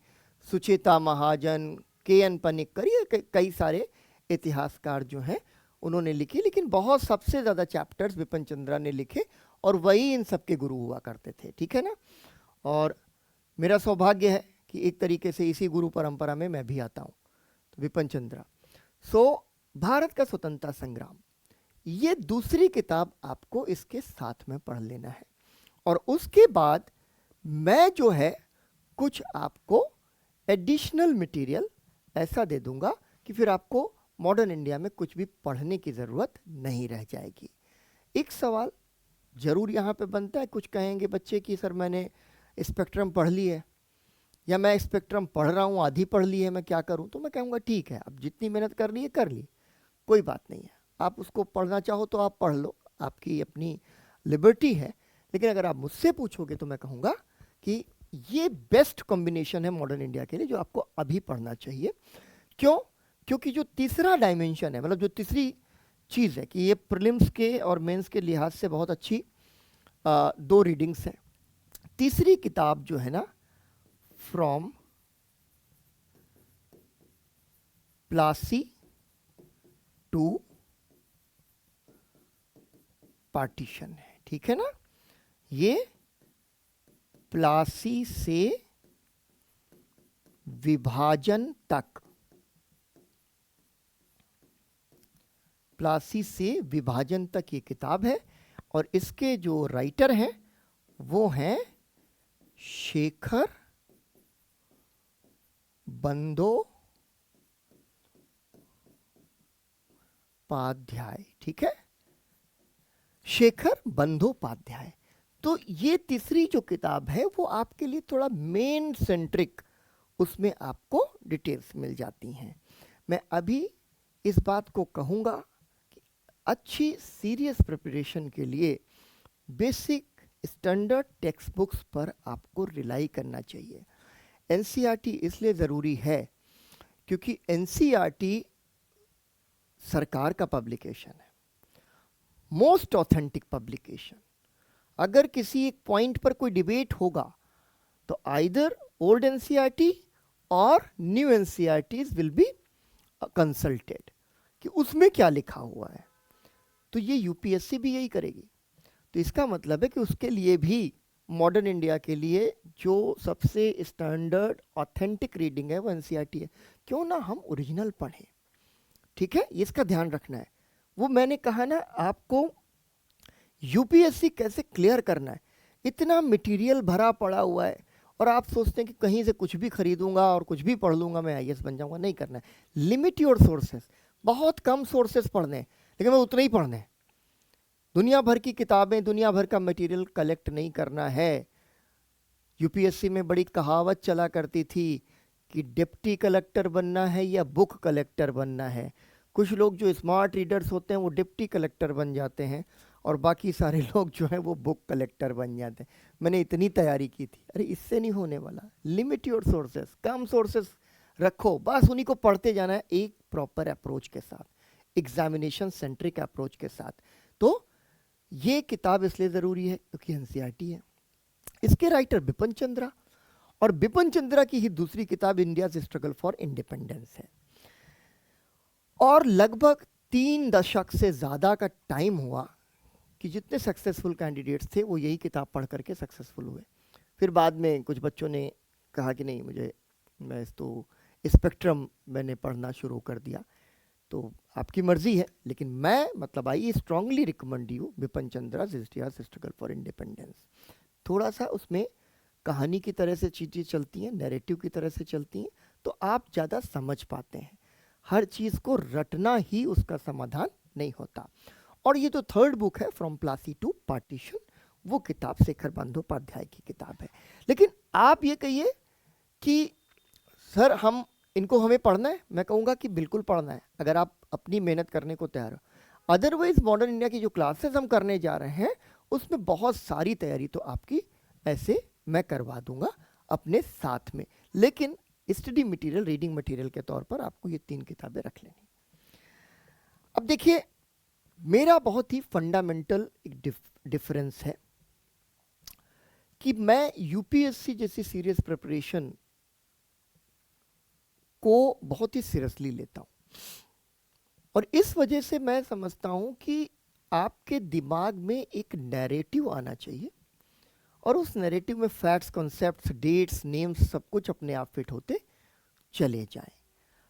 सुचेता महाजन, के.एन. पनिक्कर, ये कई सारे इतिहासकार जो हैं उन्होंने लिखी। लेकिन बहुत सबसे ज़्यादा चैप्टर्स बिपिन चंद्रा ने लिखे और वही इन सबके गुरु हुआ करते थे। ठीक है ना, और मेरा सौभाग्य है कि एक तरीके से इसी गुरु परंपरा में मैं भी आता हूँ, तो बिपिन चंद्रा। भारत का स्वतंत्रता संग्राम, ये दूसरी किताब आपको इसके साथ में पढ़ लेना है। और उसके बाद मैं जो है कुछ आपको एडिशनल मटेरियल ऐसा दे दूंगा कि फिर आपको मॉडर्न इंडिया में कुछ भी पढ़ने की ज़रूरत नहीं रह जाएगी। एक सवाल ज़रूर यहाँ पे बनता है, कुछ कहेंगे बच्चे कि सर मैंने स्पेक्ट्रम पढ़ ली है या मैं स्पेक्ट्रम पढ़ रहा हूँ, आधी पढ़ ली है, मैं क्या करूँ? तो मैं कहूँगा ठीक है, अब जितनी मेहनत कर ली है कर ली, कोई बात नहीं है। आप उसको पढ़ना चाहो तो आप पढ़ लो, आपकी अपनी लिबर्टी है। लेकिन अगर आप मुझसे पूछोगे तो मैं कहूँगा कि ये बेस्ट कॉम्बिनेशन है मॉडर्न इंडिया के लिए जो आपको अभी पढ़ना चाहिए। क्यों? क्योंकि जो तीसरा डायमेंशन है, मतलब जो तीसरी चीज़ है कि ये प्रीलिम्स के और मेंस के लिहाज से बहुत अच्छी दो रीडिंग्स हैं। तीसरी किताब जो है ना, फ्रॉम प्लासी टू पार्टीशन है। ठीक है ना, ये प्लासी से विभाजन तक, प्लासी से विभाजन तक ये किताब है। और इसके जो राइटर हैं वो हैं शेखर बंदोपाध्याय। ठीक है, शेखर बंदोपाध्याय। तो ये तीसरी जो किताब है वो आपके लिए थोड़ा मेन सेंट्रिक, उसमें आपको डिटेल्स मिल जाती हैं। मैं अभी इस बात को कहूँगा कि अच्छी सीरियस प्रिपरेशन के लिए बेसिक स्टैंडर्ड टेक्स्ट बुक्स पर आपको रिलाई करना चाहिए। एनसीईआरटी इसलिए ज़रूरी है क्योंकि एनसीईआरटी सरकार का पब्लिकेशन है, मोस्ट ऑथेंटिक पब्लिकेशन। अगर किसी एक पॉइंट पर कोई डिबेट होगा तो आइदर ओल्ड एनसीईआरटी और new NCERTs will be consulted कि उसमें क्या लिखा हुआ है। तो ये यूपीएससी भी यही करेगी। तो इसका मतलब है कि उसके लिए भी मॉडर्न इंडिया के लिए जो सबसे स्टैंडर्ड ऑथेंटिक रीडिंग है वो एनसीईआरटी है। क्यों ना हम ओरिजिनल पढ़ें। ठीक है, इसका ध्यान रखना है। वो मैंने कहा ना आपको यूपीएससी कैसे क्लियर करना है, इतना मटेरियल भरा पड़ा हुआ है और आप सोचते हैं कि कहीं से कुछ भी खरीदूंगा और कुछ भी पढ़ लूंगा मैं आईएएस बन जाऊंगा। नहीं करना है। Limit your sources. बहुत कम सोर्सेस पढ़ने हैं लेकिन वो उतने ही पढ़ने हैं। दुनिया भर की किताबें, दुनिया भर का मटेरियल कलेक्ट नहीं करना है। यूपीएससी में बड़ी कहावत चला करती थी कि डिप्टी कलेक्टर बनना है या बुक कलेक्टर बनना है। कुछ लोग जो स्मार्ट रीडर्स होते हैं वो डिप्टी कलेक्टर बन जाते हैं और बाकी सारे लोग जो हैं वो बुक कलेक्टर बन जाते हैं। मैंने इतनी तैयारी की थी, अरे इससे नहीं होने वाला। Limit your sources, come sources रखो, बस उन्हीं को पढ़ते जाना है एक प्रॉपर अप्रोच के साथ, एग्जामिनेशन सेंट्रिक अप्रोच के साथ। तो ये किताब इसलिए ज़रूरी है क्योंकि एनसीईआरटी है। इसके राइटर बिपिन चंद्रा, और बिपिन चंद्रा की ही दूसरी किताब इंडिया स्ट्रगल फॉर इंडिपेंडेंस है। और लगभग 3 दशक से ज़्यादा का टाइम हुआ कि जितने सक्सेसफुल कैंडिडेट्स थे वो यही किताब पढ़ करके सक्सेसफुल हुए। फिर बाद में कुछ बच्चों ने कहा कि नहीं, मुझे मैं तो स्पेक्ट्रम मैंने पढ़ना शुरू कर दिया। तो आपकी मर्जी है, लेकिन मैं मतलब I strongly recommend you Bipin Chandra SDR struggle for independence. थोड़ा सा उसमें कहानी की तरह से चीज़ें चलती हैं, नैरेटिव की तरह से चलती हैं, तो आप ज़्यादा समझ पाते हैं। हर चीज़ को रटना ही उसका समाधान नहीं होता। और ये जो थर्ड बुक है फ्रॉम प्लासी टू पार्टीशन, वो किताब शेखर बंदोपाध्याय की किताब है। लेकिन आप ये कहिए कि सर हम इनको हमें पढ़ना है, मैं कहूँगा कि बिल्कुल पढ़ना है अगर आप अपनी मेहनत करने को तैयार हो। अदरवाइज मॉडर्न इंडिया की जो क्लासेस हम करने जा रहे हैं उसमें बहुत सारी तैयारी तो आपकी ऐसे मैं करवा दूंगा अपने साथ में, लेकिन स्टडी मटेरियल, रीडिंग मटेरियल के तौर पर आपको ये 3 किताबें रख लेनी। अब देखिए, मेरा बहुत ही फंडामेंटल एक डिफरेंस है कि मैं यूपीएससी जैसी सीरियस प्रिपरेशन को बहुत ही सीरियसली लेता हूं, और इस वजह से मैं समझता हूं कि आपके दिमाग में एक नैरेटिव आना चाहिए, और उस नैरेटिव में फैक्ट्स, कॉन्सेप्ट्स, डेट्स, नेम्स सब कुछ अपने आप फिट होते चले जाएं।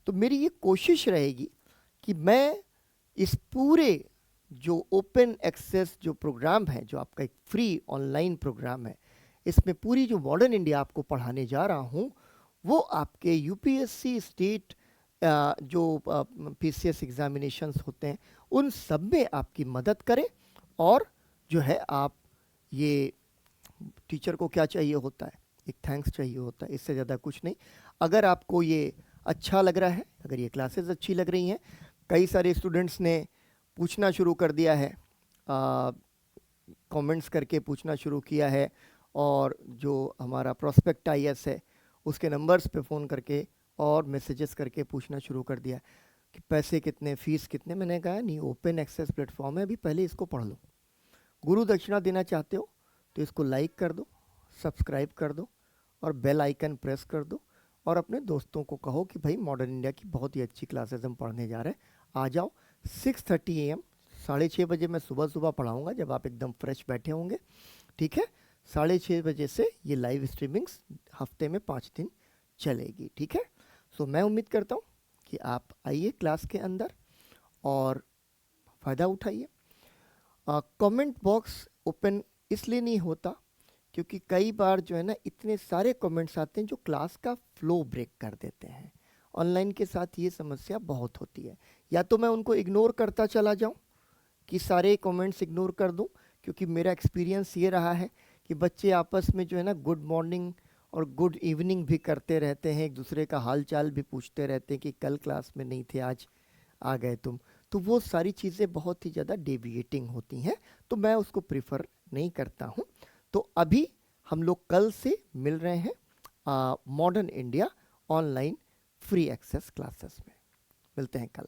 तो मेरी ये कोशिश रहेगी कि मैं इस पूरे जो ओपन एक्सेस जो प्रोग्राम है, जो आपका एक फ्री ऑनलाइन प्रोग्राम है, इसमें पूरी जो मॉडर्न इंडिया आपको पढ़ाने जा रहा हूँ वो आपके यूपीएससी स्टेट जो पीसीएस एग्जामिनेशंस होते हैं उन सब में आपकी मदद करे। और जो है आप ये टीचर को क्या चाहिए होता है, एक थैंक्स चाहिए होता है, इससे ज़्यादा कुछ नहीं। अगर आपको ये अच्छा लग रहा है, अगर ये क्लासेस अच्छी लग रही हैं, कई सारे स्टूडेंट्स ने पूछना शुरू कर दिया है, कमेंट्स करके पूछना शुरू किया है, और जो हमारा प्रोस्पेक्ट आईएएस है उसके नंबर्स पे फ़ोन करके और मैसेजेस करके पूछना शुरू कर दिया कि पैसे कितने, फ़ीस कितने। मैंने कहा नहीं, ओपन एक्सेस प्लेटफॉर्म है, अभी पहले इसको पढ़ लो। गुरु दक्षिणा देना चाहते हो तो इसको लाइक कर दो, सब्सक्राइब कर दो और बेल आइकन प्रेस कर दो, और अपने दोस्तों को कहो कि भाई मॉडर्न इंडिया की बहुत ही अच्छी क्लासेस हम पढ़ने जा रहे हैं, आ जाओ। 6:30 AM, 6:30 बजे मैं सुबह पढ़ाऊँगा जब आप एकदम फ्रेश बैठे होंगे, ठीक है। 6:30 बजे से ये लाइव स्ट्रीमिंग्स हफ्ते में 5 दिन चलेगी, ठीक है। सो मैं उम्मीद करता हूँ कि आप आइए क्लास के अंदर और फ़ायदा उठाइए। कमेंट बॉक्स ओपन इसलिए नहीं होता क्योंकि कई बार जो है ना इतने सारे कमेंट्स आते हैं जो क्लास का फ्लो ब्रेक कर देते हैं। ऑनलाइन के साथ ये समस्या बहुत होती है, या तो मैं उनको इग्नोर करता चला जाऊं कि सारे कमेंट्स इग्नोर कर दूं, क्योंकि मेरा एक्सपीरियंस ये रहा है कि बच्चे आपस में जो है ना गुड मॉर्निंग और गुड इवनिंग भी करते रहते हैं, एक दूसरे का हाल चाल भी पूछते रहते हैं कि कल क्लास में नहीं थे, आज आ गए तुम। तो वो सारी चीज़ें बहुत ही ज़्यादा डेविएटिंग होती हैं, तो मैं उसको प्रिफर नहीं करता हूँ। तो अभी हम लोग कल से मिल रहे हैं modern India online free access classes में। मिलते हैं कल।